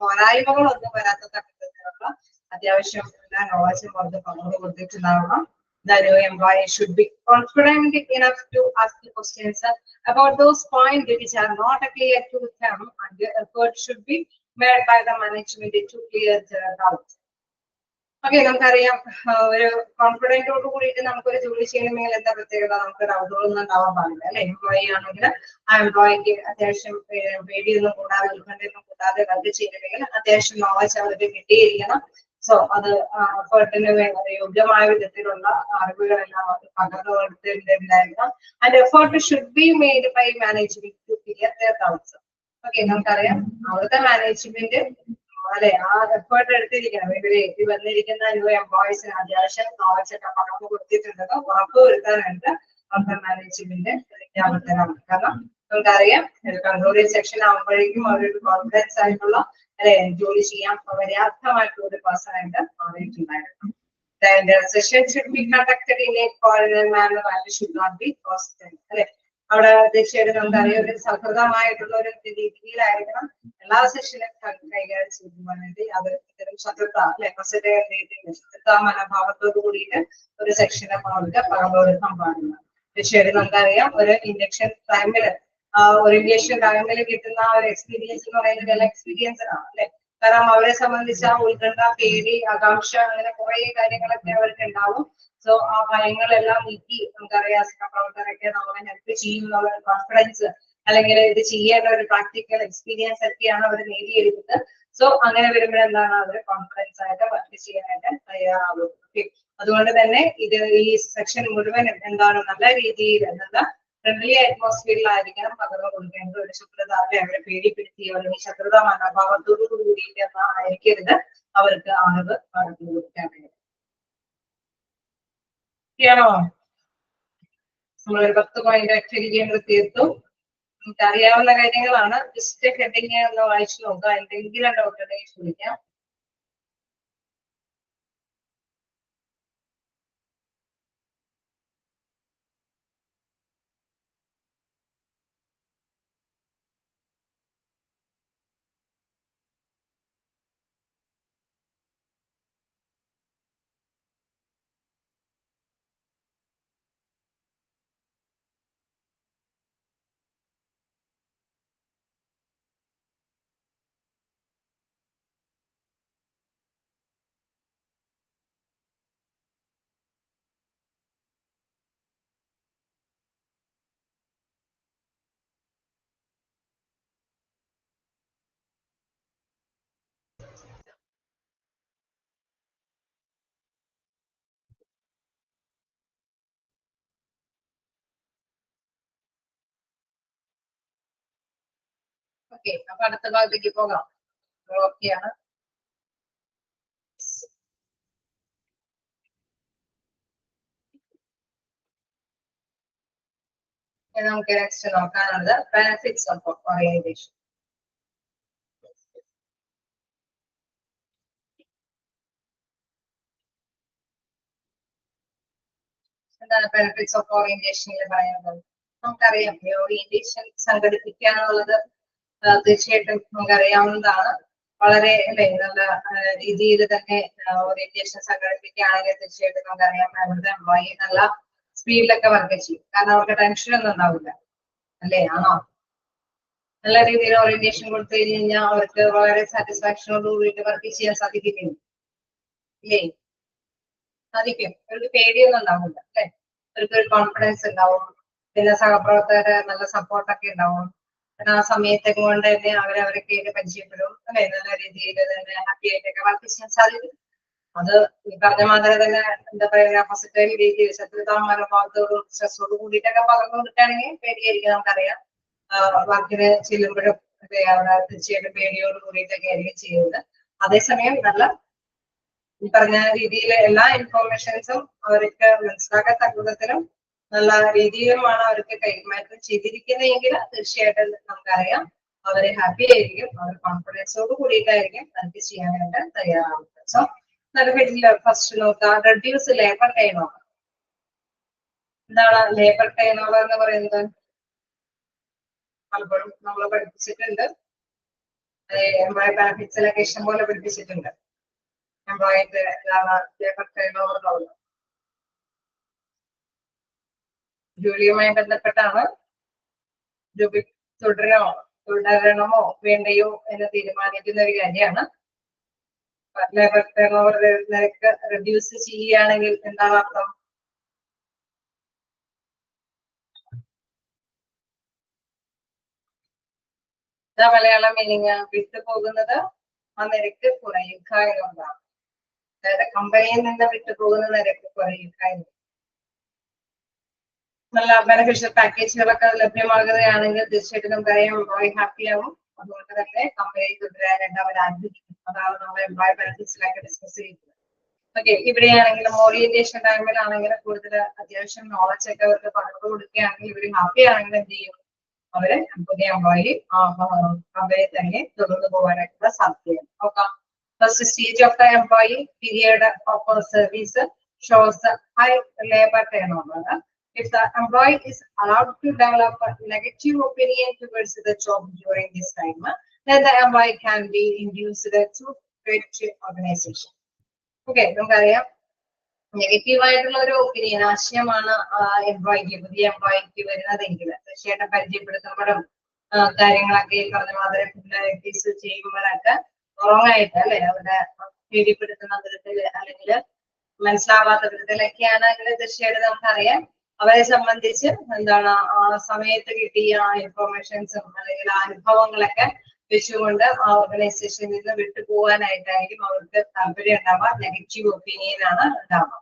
പോരായ്മകളൊന്നും വരാത്ത തരത്തിലുള്ള അത്യാവശ്യം എല്ലാ നോളജും അവർക്ക് പകർന്നു കൊടുത്തിട്ടുണ്ടാവണം. The new employee should be confident enough to ask the questions about those points which are not clear to them, and the effort should be made by the management to clear their doubts. Okay, നമുക്കറിയാം ഒരു കോൺഫിഡൻറ്റോട് കൂടിയിട്ട് നമുക്കൊരു ജോലി ചെയ്യണമെങ്കിൽ എന്താ പ്രത്യേകത? നമുക്ക് ഡൗട്ടുകളൊന്നും ഉണ്ടാവാൻ പാടില്ല അല്ലെ? എംപ്ലോയി ആണെങ്കിൽ ആ എംപ്ലോയിക്ക് അത്യാവശ്യം പേടിയൊന്നും കൂടാതെ ഉത്കണ്ഠയൊന്നും കൂടാതെ വർക്ക് ചെയ്യണമെങ്കിൽ അത്യാവശ്യം നോളജ് അവർക്ക് കിട്ടിയിരിക്കണം. സോ അത് എഫേർട്ടിന് യോഗ്യമായ വിധത്തിലുള്ള അറിവുകളെല്ലാം അവർക്ക് പകർന്നു കൊടുത്തിട്ടുണ്ടായിരിക്കണം. And effort should be made by management to clear their doubts. Okay, നമുക്കറിയാം അവിടുത്തെ മാനേജ്മെന്റ് അല്ലെ ആ എഫേർട്ട് എടുത്തിരിക്കണം. ഇവര് വന്നിരിക്കുന്ന ന്യൂ എംപ്ലോയീസിന് അത്യാവശ്യം നോളജ് ഒക്കെ പകർന്നു കൊടുത്തിട്ടുണ്ടെന്ന് ഉറപ്പ് വരുത്താനായിട്ട് അവരുടെ മാനേജ്മെന്റ് വിജ്ഞാപനത്തിനാണ്. കാരണം നമുക്കറിയാം ഒരു കൺട്രോളിംഗ് സെക്ഷൻ ആകുമ്പോഴേക്കും അവരൊരു കോൺഫിഡൻസ് ആയിട്ടുള്ള അല്ലെ ജോലി ചെയ്യാൻ പര്യാപ്തമായിട്ടുള്ള ഒരു പേഴ്സൺ ആയിട്ട് മാറിയിട്ടുണ്ടായിരുന്നു. The session should be conducted in a coordinated manner and should not be hostile. അല്ലെ, അവിടെ തീർച്ചയായിട്ടും നമുക്കറിയാം ഒരു സൗഹൃദമായിട്ടുള്ള ഒരു രീതിയിലായിരിക്കണം എല്ലാ സെഷനും കൈകാര്യം ചെയ്യുന്നത്. അത് ഇത്തരം ശത്രുത അല്ലെ ശത്രുതാ മനോഭാവത്തോട് കൂടിയിട്ട് ഒരു സെക്ഷനെ അവർക്ക് പകർന്നു കൊടുക്കാൻ പാടില്ല. തീർച്ചയായിട്ടും നമുക്കറിയാം ഒരു ഇൻഡക്ഷൻ ടൈമില് ഓറിയന്റേഷൻ ടൈമിൽ കിട്ടുന്ന ഒരു എക്സ്പീരിയൻസ് എന്ന് പറയുന്നത് നല്ല എക്സ്പീരിയൻസ് ആണ് അല്ലെ. കാരണം അവരെ സംബന്ധിച്ച ഉത്കണ്ഠ, പേടി, ആകാംക്ഷ അങ്ങനെ കുറെ കാര്യങ്ങളൊക്കെ അവർക്ക് ഉണ്ടാവും. സോ ആ ഭയങ്ങളെല്ലാം നീക്കി നമുക്കറിയാം സഹപ്രവർത്തകരൊക്കെ നമ്മളെ ഹെൽപ്പ് ചെയ്യുന്നുള്ള കോൺഫിഡൻസ് അല്ലെങ്കിൽ ഇത് ചെയ്യേണ്ട ഒരു പ്രാക്ടിക്കൽ എക്സ്പീരിയൻസ് ഒക്കെയാണ് അവർ നേടിയെടുക്കുന്നത്. സോ അങ്ങനെ വരുമ്പോഴെന്താണ് അവർ കോൺഫിഡൻസ് ആയിട്ട് വർക്ക് ചെയ്യാനായിട്ട് തയ്യാറാവും. ഓക്കെ, അതുകൊണ്ട് തന്നെ ഇത് ഈ സെക്ഷൻ മുഴുവനും എന്താണ് നല്ല രീതിയിൽ നല്ല ഫ്രണ്ട്ലി അറ്റ്മോസ്ഫിയറിലായിരിക്കണം പകർന്നു കൊടുക്കേണ്ടത്. ഒരു ശത്രുത അല്ലെ അവരെ പേടിപ്പെടുത്തിയോ അല്ലെങ്കിൽ ശത്രുതാ മനോഭാവത്തോടു കൂടിയിട്ട് ആയിരിക്കരുത് അവർക്ക് അറിവ് പകർന്നു കൊടുക്കാനായിട്ട്. ാണോ? നമ്മളൊരു 10 പോയിന്റ് ആക്ടിവിറ്റി തീർത്തു. നമുക്ക് അറിയാവുന്ന കാര്യങ്ങളാണ്. ജസ്റ്റ് ഹെഡിങ് ഒന്ന് വായിച്ചു നോക്കുക. എന്തെങ്കിലും ഡൗട്ട് ഉണ്ടെങ്കിൽ ചോദിക്കാം. ഓക്കെ, അപ്പൊ അടുത്ത ഭാഗത്തേക്ക് പോകാം. ഓക്കെയാണ്. നമുക്ക് നെക്സ്റ്റ് നോക്കാനുള്ളത് ബെനിഫിറ്റ്സ് ഓഫ് ഓറിയന്റേഷൻ. എന്താണ് ബെനിഫിറ്റ്സ് ഓഫ് ഓറിയന്റേഷനിൽ പറയുന്നത്? നമുക്കറിയാം ഓറിയന്റേഷൻ സംഘടിപ്പിക്കുക എന്നുള്ളത് തീർച്ചയായിട്ടും നമുക്കറിയാവുന്നതാണ്. വളരെ അല്ലെ നല്ല രീതിയിൽ തന്നെ ഓറിയന്റേഷൻ സംഘടിപ്പിക്കുകയാണെങ്കിൽ തീർച്ചയായിട്ടും നമുക്കറിയാം അവരുടെ എംപ്ലോയി നല്ല സ്പീഡിലൊക്കെ വർക്ക് ചെയ്യും. കാരണം അവർക്ക് ടെൻഷനൊന്നും ഉണ്ടാവില്ല അല്ലേ? ആണോ? നല്ല രീതിയിൽ ഓറിയന്റേഷൻ കൊടുത്തു കഴിഞ്ഞാൽ അവർക്ക് വളരെ സാറ്റിസ്ഫാക്ഷനോട് കൂടിയിട്ട് വർക്ക് ചെയ്യാൻ സാധിക്കില്ലേ? ഇല്ലേ? സാധിക്കും. അവർക്ക് പേടിയൊന്നും ഉണ്ടാവില്ല അല്ലെ? അവർക്ക് ഒരു കോൺഫിഡൻസ് ഉണ്ടാവും. പിന്നെ സഹപ്രവർത്തകര് നല്ല സപ്പോർട്ടൊക്കെ ഉണ്ടാവും. പിന്നെ ആ സമയത്തൊക്കെ കൊണ്ട് തന്നെ അവരവരൊക്കെ പരിചയപ്പെടും അല്ലെ? നല്ല രീതിയിൽ തന്നെ ഹാപ്പി ആയിട്ടൊക്കെ വർക്ക് ചെയ്യാൻ സാധിക്കും. അത് ഈ പറഞ്ഞ മാതിരി തന്നെ എന്താ പറയുക പോസിറ്റീവ് രീതിയിൽ ശത്രുതാ മനോഭാവത്തോടും സ്ട്രെസ്സോട് കൂടിയിട്ടൊക്കെ പകർന്നു കൊടുക്കുകയാണെങ്കിൽ പേടിയായിരിക്കും. നമുക്കറിയാം വർക്കിന് ചെല്ലുമ്പോഴും അവിടെ തീർച്ചയായിട്ടും പേടിയോട് കൂടിയിട്ടൊക്കെ ആയിരിക്കും ചെയ്യുന്നത്. അതേസമയം നല്ല ഈ പറഞ്ഞ രീതിയിൽ എല്ലാ ഇൻഫോർമേഷൻസും അവർക്ക് മനസ്സിലാക്കത്തക്ക വിധത്തിലും നല്ല രീതിയിലുമാണ് അവർക്ക് കൈമാറ്റം ചെയ്തിരിക്കുന്നതെങ്കിൽ തീർച്ചയായിട്ടും നമുക്കറിയാം അവരെ ഹാപ്പി ആയിരിക്കും. അവർ കോൺഫിഡൻസോട് കൂടിയിട്ടായിരിക്കും വർക്ക് ചെയ്യാനായിട്ട് തയ്യാറാവുന്നത്. സോ ഫസ്റ്റ് നോക്കാം റെഡ്യൂസ് ലേബർ ടൈം ഓവർ. എന്താണ് ലേബർ ടൈം ഓവർ എന്ന് പറയുന്നത്? പലപ്പോഴും നമ്മൾ പഠിപ്പിച്ചിട്ടുണ്ട്. എംപ്ലോയി ബെനിഫിറ്റ്സിലൊക്കെ ഇഷ്ടം പോലെ പഠിപ്പിച്ചിട്ടുണ്ട്. എംപ്ലോയിന്റെ ലേബർ ടേൺ ഓവർ എന്നുള്ളത് ജോലിയുമായി ബന്ധപ്പെട്ടാണ്. ജോലി തുടരണമോ വേണ്ടയോ എന്ന് തീരുമാനിക്കുന്ന ഒരു കാര്യമാണ്. ലേബർ ടേൺ ഓവർ നിരക്ക് റെഡ്യൂസ് ചെയ്യുകയാണെങ്കിൽ എന്താണ് അർത്ഥം? മലയാളം മീനിങ് വിട്ടുപോകുന്നത് ആ നിരക്ക് കുറയുക എന്നുള്ളതാണ്. അതായത് കമ്പനിയിൽ നിന്ന് വിട്ടുപോകുന്ന നിരക്ക് കുറയുക എന്നത്. നല്ല ബെനിഫിഷ്യൽ പാക്കേജുകളൊക്കെ ലഭ്യമാകുകയാണെങ്കിൽ തീർച്ചയായിട്ടും നമുക്കറിയാം എംപ്ലോയി ഹാപ്പി ആവും. അതുകൊണ്ട് തന്നെ കമ്പനി തുടരാനായിട്ട് അവർ ആഗ്രഹിക്കും. അതാണ് നമ്മൾ എംപ്ലോയി ബെനിഫിറ്റ്സിലൊക്കെ ഡിസ്കസ് ചെയ്യുന്നത്. ഓക്കെ, ഇവിടെയാണെങ്കിലും ഓറിയന്റേഷൻ ടൈമിലാണെങ്കിലും കൂടുതൽ അത്യാവശ്യം നോളജ് ഒക്കെ അവർക്ക് പകർന്നു കൊടുക്കുകയാണെങ്കിൽ ഇവർ ഹാപ്പി ആണെങ്കിൽ എന്ത് ചെയ്യും? അവര് പുതിയ എംപ്ലോയി കമ്പനി തന്നെ തുടർന്നു പോകാനായിട്ടുള്ള സാധ്യതയാണ്. നോക്കാം. First stage of the employee period of service shows high labor turnover. If the employee is allowed to develop a negative opinion towards the job during this time, then the employee can be induced to quit organization. Okay, നമുക്കറിയാം negative ആയിട്ടുള്ള ഒരു opinion ആശയമാണ് എംപ്ലോയിക്ക് പുതിയ എംപ്ലോയിക്ക് വരുന്നതെങ്കിൽ തീർച്ചയായിട്ടും പരിചയപ്പെടുത്തുമ്പോഴും കാര്യങ്ങളൊക്കെ പറഞ്ഞ മാതിരി ആക്ടിവിറ്റീസ് ചെയ്യുമ്പോഴൊക്കെ റോങ് ആയിട്ട് അല്ലെ അവരുടെ പേടിപ്പെടുത്തുന്ന വിധത്തിൽ അല്ലെങ്കിൽ മനസ്സിലാവാത്ത വിധത്തിലൊക്കെയാണ് അങ്ങനെ തീർച്ചയായിട്ടും നമുക്കറിയാം അവരെ സംബന്ധിച്ച് എന്താണ് ആ സമയത്ത് കിട്ടിയ ഇൻഫോർമേഷൻസും അല്ലെങ്കിൽ അനുഭവങ്ങളൊക്കെ വെച്ചുകൊണ്ട് ആ ഓർഗനൈസേഷനിൽ നിന്ന് വിട്ടുപോകാനായിട്ടായിരിക്കും അവർക്ക് താല്പര്യം ഉണ്ടാവുക. നെഗറ്റീവ് ഒപ്പീനിയൻ ആണ് ഉണ്ടാവുക.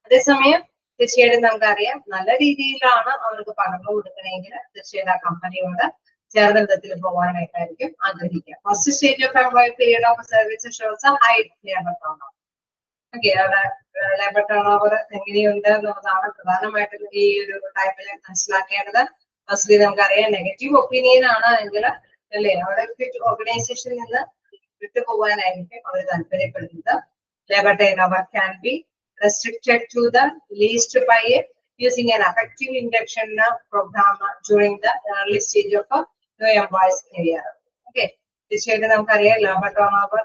അതേസമയം തീർച്ചയായിട്ടും നമുക്കറിയാം നല്ല രീതിയിലാണ് അവർക്ക് പകർന്നു കൊടുക്കണമെങ്കിൽ തീർച്ചയായിട്ടും ആ കമ്പനിയോട് ചേർന്ന വിധത്തിൽ പോകാനായിട്ടായിരിക്കും ആഗ്രഹിക്കുക. First stage of employee period of service shows high labour turn over. Okay, അവിടെ ലേബർ ടേൺ ഓവർ എങ്ങനെയുണ്ട് എന്നുള്ളതാണ് പ്രധാനമായിട്ടും ഈ ഒരു ടൈമിൽ മനസ്സിലാക്കേണ്ടത്. ഫസ്റ്റ്ലി നമുക്കറിയാം നെഗറ്റീവ് ഒപ്പീനിയൻ ആണ് എങ്കിൽ അല്ലേ അവിടെ ഓർഗനൈസേഷനിൽ നിന്ന് വിട്ടുപോകാനായിരിക്കും അവർ താല്പര്യപ്പെടുന്നത്. Labour turn over can be restricted to the least by using an effective induction program during the early stage of new employees career. Okay, തീർച്ചയായിട്ടും നമുക്കറിയാം ലേബർ ടേൺ ഓവർ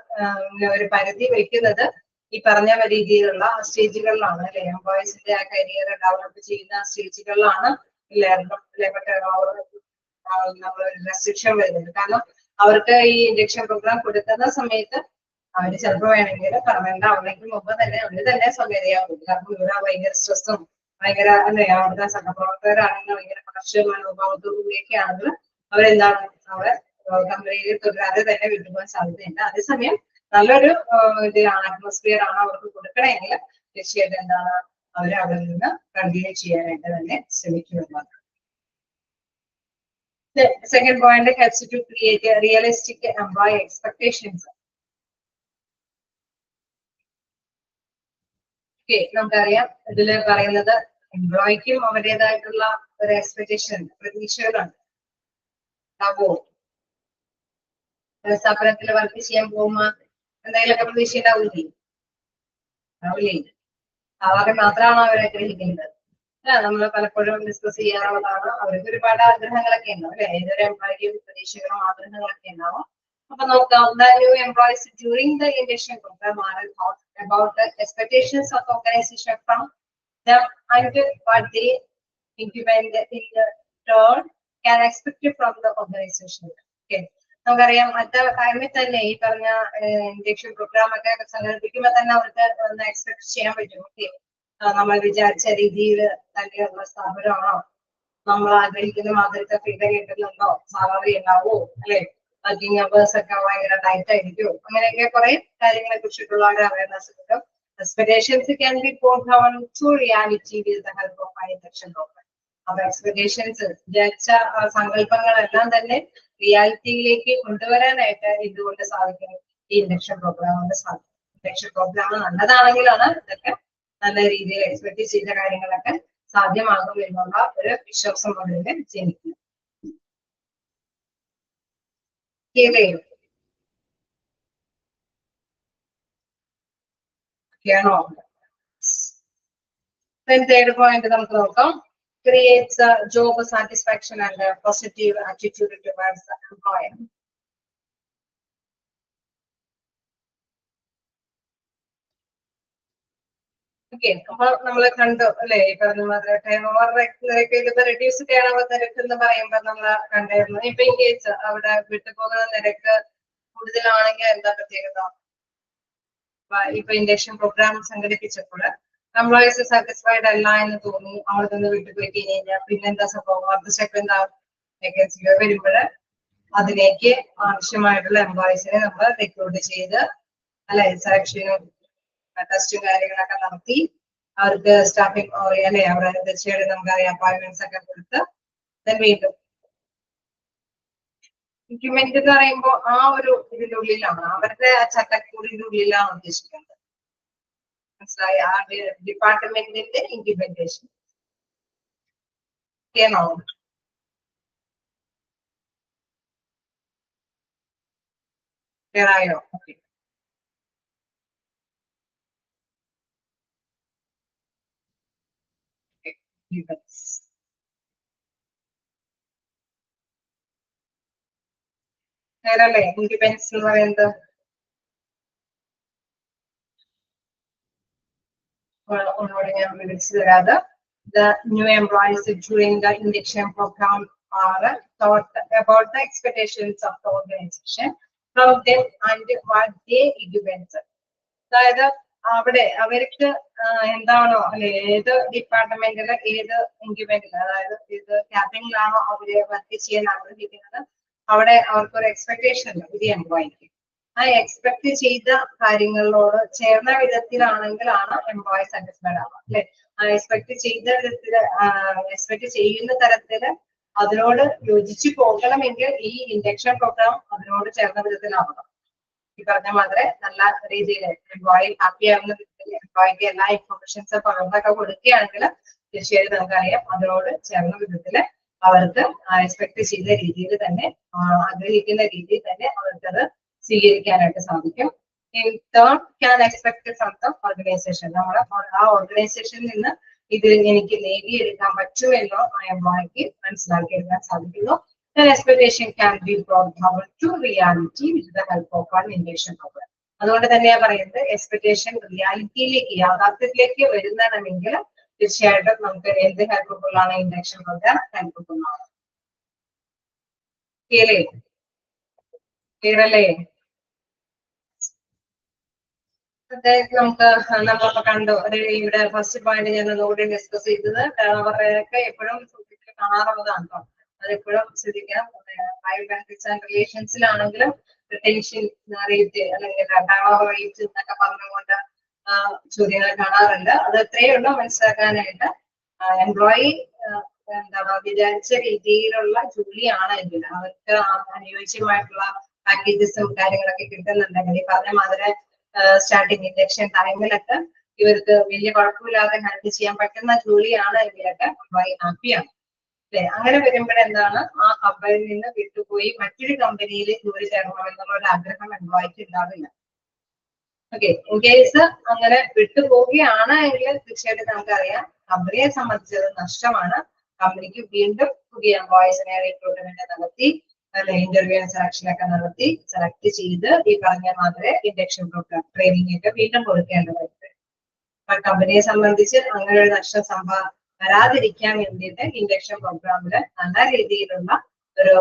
ഒരു പരിധി വെക്കുന്നത് ഈ പറഞ്ഞ രീതിയിലുള്ള സ്റ്റേജുകളിലാണ് അല്ലെ. എംപ്ലോയീസിന്റെ ആ കരിയർ ഡെവലപ്പ് ചെയ്യുന്ന സ്റ്റേജുകളിലാണ് ലേബർ ടേൺ ഓവർ നമ്മൾ റെസ്ട്രിക്ഷൻ വരുന്നത്. കാരണം അവർക്ക് ഈ ഇൻഡക്ഷൻ പ്രോഗ്രാം കൊടുക്കുന്ന സമയത്ത് അവര് ചിലപ്പോൾ വേണമെങ്കിൽ പെർമനന്റ് ആവുന്നതിന് മുമ്പ് തന്നെ അവര് തന്നെ സ്വകാര്യമാകും. കാരണം ഇവിടെ ഭയങ്കര സ്ട്രെസ്സും ഭയങ്കര അല്ലെ അവിടുത്തെ സഹപ്രവർത്തകരാണെങ്കിൽ ഭയങ്കര കർഷക മനോഭാവത്തോടുകൂടിയൊക്കെ ആണെങ്കിൽ അവരെന്താണ് അവിടെ കമ്പനിയിൽ തുടരാതെ തന്നെ വിട്ടുപോകാൻ സാധ്യതയുണ്ട്. അതേസമയം നല്ലൊരു അറ്റ്മോസ്ഫിയർ ആണ് അവർക്ക് കൊടുക്കണമെങ്കിൽ തീർച്ചയായിട്ടും എന്താണ് അവര് അവിടെ നിന്ന് കണ്ടിന്യൂ ചെയ്യാനായിട്ട് തന്നെ ശ്രമിക്കുന്നതാണ്. Second point helps to create a realistic employee expectations. Okay, നമുക്കറിയാം ഇതില് പറയുന്നത് എംപ്ലോയിക്കും അവരുടേതായിട്ടുള്ള ഒരു എക്സ്പെക്ടേഷൻ പ്രതീക്ഷകളുണ്ട്. സ്ഥാപനത്തിൽ വർക്ക് ചെയ്യാൻ പോകുമ്പോ എന്തെങ്കിലുമൊക്കെ പ്രതീക്ഷ ഉണ്ടാവില്ലേ? അവരെ മാത്രമാണ് അവരെ ആഗ്രഹിക്കുന്നത്. നമ്മൾ പലപ്പോഴും ഡിസ്കസ് ചെയ്യാറുള്ളതാണ്. അവർക്ക് ഒരുപാട് ആഗ്രഹങ്ങളൊക്കെ ഉണ്ടാവും അല്ലെ. ഏതൊരു എംപ്ലോയിക്കും പ്രതീക്ഷകളും ആഗ്രഹങ്ങളൊക്കെ ഉണ്ടാവും. അപ്പൊ നോക്കാം, the new employees during the induction program are taught about the expectations of the organization from them and what they implement in the turn can expect from the organization. Okay, നമുക്കറിയാം അറ്റ് ടൈമിൽ തന്നെ ഈ പറഞ്ഞ induction programme ഒക്കെ സംഘടിപ്പിക്കുമ്പോൾ തന്നെ അവർക്ക് ഒന്ന് expect ചെയ്യാൻ പറ്റും. ഓക്കെ, നമ്മൾ വിചാരിച്ച രീതിയിൽ തന്നെയുള്ള സ്ഥാപനമാണോ, നമ്മൾ ആഗ്രഹിക്കുന്ന മാതിരത്തെ ഫീഡ്ബാക്ക് കിട്ടുന്നുണ്ടോ, സാലറി ഉണ്ടാവോ അല്ലെ, വർക്കിംഗ് അവേഴ്സ് ഒക്കെ ഭയങ്കര ടൈറ്റ് ആയിരിക്കും, അങ്ങനെയൊക്കെ കുറെ കാര്യങ്ങളെ കുറിച്ചിട്ടുള്ള ഒരു അവയർനെസ് കിട്ടും. Expectations can be brought down to reality with the help of an induction program. അപ്പൊ എക്സ്പെക്ടേഷൻസ് വിചാരിച്ച സങ്കല്പങ്ങളെല്ലാം തന്നെ റിയാലിറ്റിയിലേക്ക് കൊണ്ടുവരാനായിട്ട് ഇതുകൊണ്ട് സാധിക്കും. ഈ ഇൻഡക്ഷൻ പ്രോഗ്രാം കൊണ്ട് സാധിക്കും. ഇൻഡക്ഷൻ പ്രോഗ്രാം നല്ലതാണെങ്കിലാണ് ഇതൊക്കെ നല്ല രീതിയിൽ എക്സ്പെക്ട് ചെയ്ത കാര്യങ്ങളൊക്കെ സാധ്യമാകും എന്നുള്ള ഒരു വിശ്വാസം വളരെ ജനിക്കുന്നു. തേർഡ് പോയിന്റ് നമുക്ക് നോക്കാം. creates a job satisfaction and a positive attitude towards the employer. Okay, അപ്പോൾ നമ്മൾ കണ്ടു അല്ലെ, ഈ പറഞ്ഞ മാതിരി ടേൺ ഓവർ നിരക്ക് ഇതിപ്പോ റെഡ്യൂസ് ടേൺ ഓവർ നിരക്ക് എന്ന് പറയുമ്പോൾ നമ്മൾ കണ്ടായിരുന്നു. ഇപ്പൊ ഇൻ കേസ് അവിടെ വിട്ടുപോകുന്ന നിരക്ക് കൂടുതലാണെങ്കിൽ എന്താ പ്രത്യേകത? ഇപ്പൊ ഇൻഡക്ഷൻ പ്രോഗ്രാം സംഘടിപ്പിച്ചപ്പോൾ എംപ്ലോയീസ് സാറ്റിസ്ഫൈഡ് അല്ല എന്ന് തോന്നി, അവിടെ നിന്ന് വിട്ടുപോയി കഴിഞ്ഞാൽ പിന്നെന്താ സംഭവം? അടുത്ത സ്റ്റെപ്പ് എന്താ? വേക്കൻസികൾ വരുമ്പോൾ അതിലേക്ക് ആവശ്യമായിട്ടുള്ള എംപ്ലോയീസിനെ നമ്മൾ റിക്രൂട്ട് ചെയ്ത് അല്ലെ സെലക്ഷനും ടെസ്റ്റും കാര്യങ്ങളൊക്കെ നടത്തി അവർക്ക് സ്റ്റാഫിംഗ് അല്ലെ അവിടെ തീർച്ചയായിട്ടും നമുക്കറിയാം അപ്പോയിന്റ്മെന്റ്സ് ഒക്കെ കൊടുത്ത് വീണ്ടും ഇൻക്രിമെന്റ് എന്ന് പറയുമ്പോൾ ആ ഒരു ഇതിന്റെ ഉള്ളിലാണ്, അവരുടെ ആ ചട്ടക്കൂടിന്റെ ഉള്ളിലാണ് ഉദ്ദേശിക്കുന്നത്. മനസ്സിലായി? ആ ഡിപ്പാർട്ട്മെന്റിന്റെ ഇംപ്ലിമെന്റേഷൻ ചെയ്യണോ? ക്ലിയറായോ? ഓക്കെ. നേരല്ലേ ഇൻഡിപെൻഡൻസ് എന്ന് പറയുന്നത്? ഒന്നുകൂടി ഞാൻ വിവരിച്ചു തരാതെ. The new employees during the induction program are taught about the expectations of the organization from them and what they implement. അതായത് അവിടെ അവർക്ക് എന്താണോ അല്ലെ ഏത് ഡിപ്പാർട്ട്മെന്റില് ഏത് ഇൻക്രിമെന്റിൽ, അതായത് ഏത് ക്യാബിനിലാണോ അവര് വർക്ക് ചെയ്യാൻ ആഗ്രഹിക്കുന്നത് അവിടെ അവർക്കൊരു എക്സ്പെക്ടേഷൻ ഉണ്ട് പുതിയ എംപ്ലോയിക്ക്. ആ എക്സ്പെക്ട് ചെയ്ത കാര്യങ്ങളോട് ചേർന്ന വിധത്തിലാണെങ്കിലാണ് എംപ്ലോയി സാറ്റിസ്ഫൈഡ് ആവുക അല്ലെ. ആ എക്സ്പെക്ട് ചെയ്ത വിധത്തില് എക്സ്പെക്ട് ചെയ്യുന്ന തരത്തില് അതിനോട് യോജിച്ചു പോകണമെങ്കിൽ ഈ ഇൻഡക്ഷൻ പ്രോഗ്രാം അതിനോട് ചേർന്ന വിധത്തിലാവണം. ഈ പറഞ്ഞ മാതിരി നല്ല രീതിയിൽ എംപ്ലോയി ഹാപ്പി ആവുന്ന വിധത്തിൽ എംപ്ലോയിക്ക് എല്ലാ ഇൻഫർമേഷൻസ് പകർന്നൊക്കെ കൊടുക്കുകയാണെങ്കിൽ തീർച്ചയായിട്ടും നമുക്കറിയാം അതിനോട് ചേർന്ന വിധത്തില് അവർക്ക് എക്സ്പെക്ട് ചെയ്ത രീതിയിൽ തന്നെ ആഗ്രഹിക്കുന്ന രീതിയിൽ തന്നെ അവർക്കത് സ്വീകരിക്കാനായിട്ട് സാധിക്കും. Third, can expect from the organisation. നമ്മുടെ ആ ഓർഗനൈസേഷനിൽ നിന്ന് ഇത് എനിക്ക് നേടിയെടുക്കാൻ പറ്റുമല്ലോ ആ എംപ്ലോയിക്ക് മനസ്സിലാക്കിയെടുക്കാൻ സാധിക്കുന്നു. Expectation can be brought down to reality with the help of an induction program. അതുകൊണ്ട് തന്നെയാ പറയുന്നത് എക്സ്പെക്ടേഷൻ റിയാലിറ്റിയിലേക്ക് യാഥാർത്ഥ്യത്തിലേക്ക് വരുന്നതാണെങ്കിൽ തീർച്ചയായിട്ടും നമുക്ക് എന്ത് ഹെൽപ്ഫുൾ ആണ്? ഇൻഡക്ഷൻ പ്രോഗ്രാം ഹെൽപ്ഫുൾ ആണ്. ക്ലിയർ അല്ലേ? നമുക്ക് നമ്മളിപ്പോ കണ്ടു ഇവിടെ ഫസ്റ്റ് പോയിന്റ് ഞാൻ ഒന്നുകൂടി ഡിസ്കസ് ചെയ്തത് അവരൊക്കെ എപ്പോഴും കാണാറുള്ളതാണ് കേട്ടോ. അതെപ്പോഴും ശ്രദ്ധിക്കാം. ഹയർ ബെനിഫിറ്റ്സ് ആൻഡ് റിലേഷൻസിലാണെങ്കിലും റിട്ടൻഷൻ റേറ്റ് അല്ലെങ്കിൽ ടേൺ റേറ്റ് എന്നൊക്കെ പറഞ്ഞുകൊണ്ട് ചോദ്യങ്ങൾ കാണാറുണ്ട്. അത് എത്രയുണ്ടോ മനസ്സിലാക്കാനായിട്ട് എംപ്ലോയി എന്താണ് വിചാരിച്ച രീതിയിലുള്ള ജോലിയാണെങ്കിൽ അവർക്ക് അനുയോജ്യമായിട്ടുള്ള പാക്കേജസും കാര്യങ്ങളൊക്കെ കിട്ടുന്നുണ്ടെങ്കിൽ ഈ പറഞ്ഞ മാതിരി സ്റ്റാർട്ടിങ് ഇൻഡക്ഷൻ ടൈമിലൊക്കെ ഇവർക്ക് വലിയ കുഴപ്പമില്ലാതെ ഹാൻഡിൽ ചെയ്യാൻ പറ്റുന്ന ജോലിയാണ് എങ്കിലൊക്കെ എംപ്ലോയി ഹാപ്പിയാണ് അല്ലെ. അങ്ങനെ വരുമ്പോഴെന്താണ് ആ കമ്പനിയിൽ നിന്ന് വിട്ടുപോയി മറ്റൊരു കമ്പനിയിൽ ജോലി ചേരണമെന്നുള്ള ഒരു ആഗ്രഹം എംപ്ലോയിക്ക് ഉണ്ടാവില്ല. ഓക്കെ, ഇൻ കേസ് അങ്ങനെ വിട്ടുപോവുകയാണ് എങ്കിൽ തീർച്ചയായിട്ടും നമുക്കറിയാം കമ്പനിയെ സംബന്ധിച്ചത് നഷ്ടമാണ്. കമ്പനിക്ക് വീണ്ടും പുതിയ എംപ്ലോയീസിനെ റിക്രൂട്ട്മെന്റ് നടത്തി അല്ലെ ഇന്റർവ്യൂ സെലക്ഷൻ ഒക്കെ നടത്തി സെലക്ട് ചെയ്ത് ഈ പറഞ്ഞ മാതിരി ഇൻഡക്ഷൻ പ്രോഗ്രാം ട്രെയിനിങ് ഒക്കെ വീണ്ടും കൊടുക്കേണ്ടതുണ്ട്. കമ്പനിയെ സംബന്ധിച്ച് അങ്ങനെ ഒരു നഷ്ടം വരാതിരിക്കാൻ വേണ്ടിയിട്ട് ഇൻഡക്ഷൻ പ്രോഗ്രാമില് നല്ല രീതിയിലുള്ള ഒരു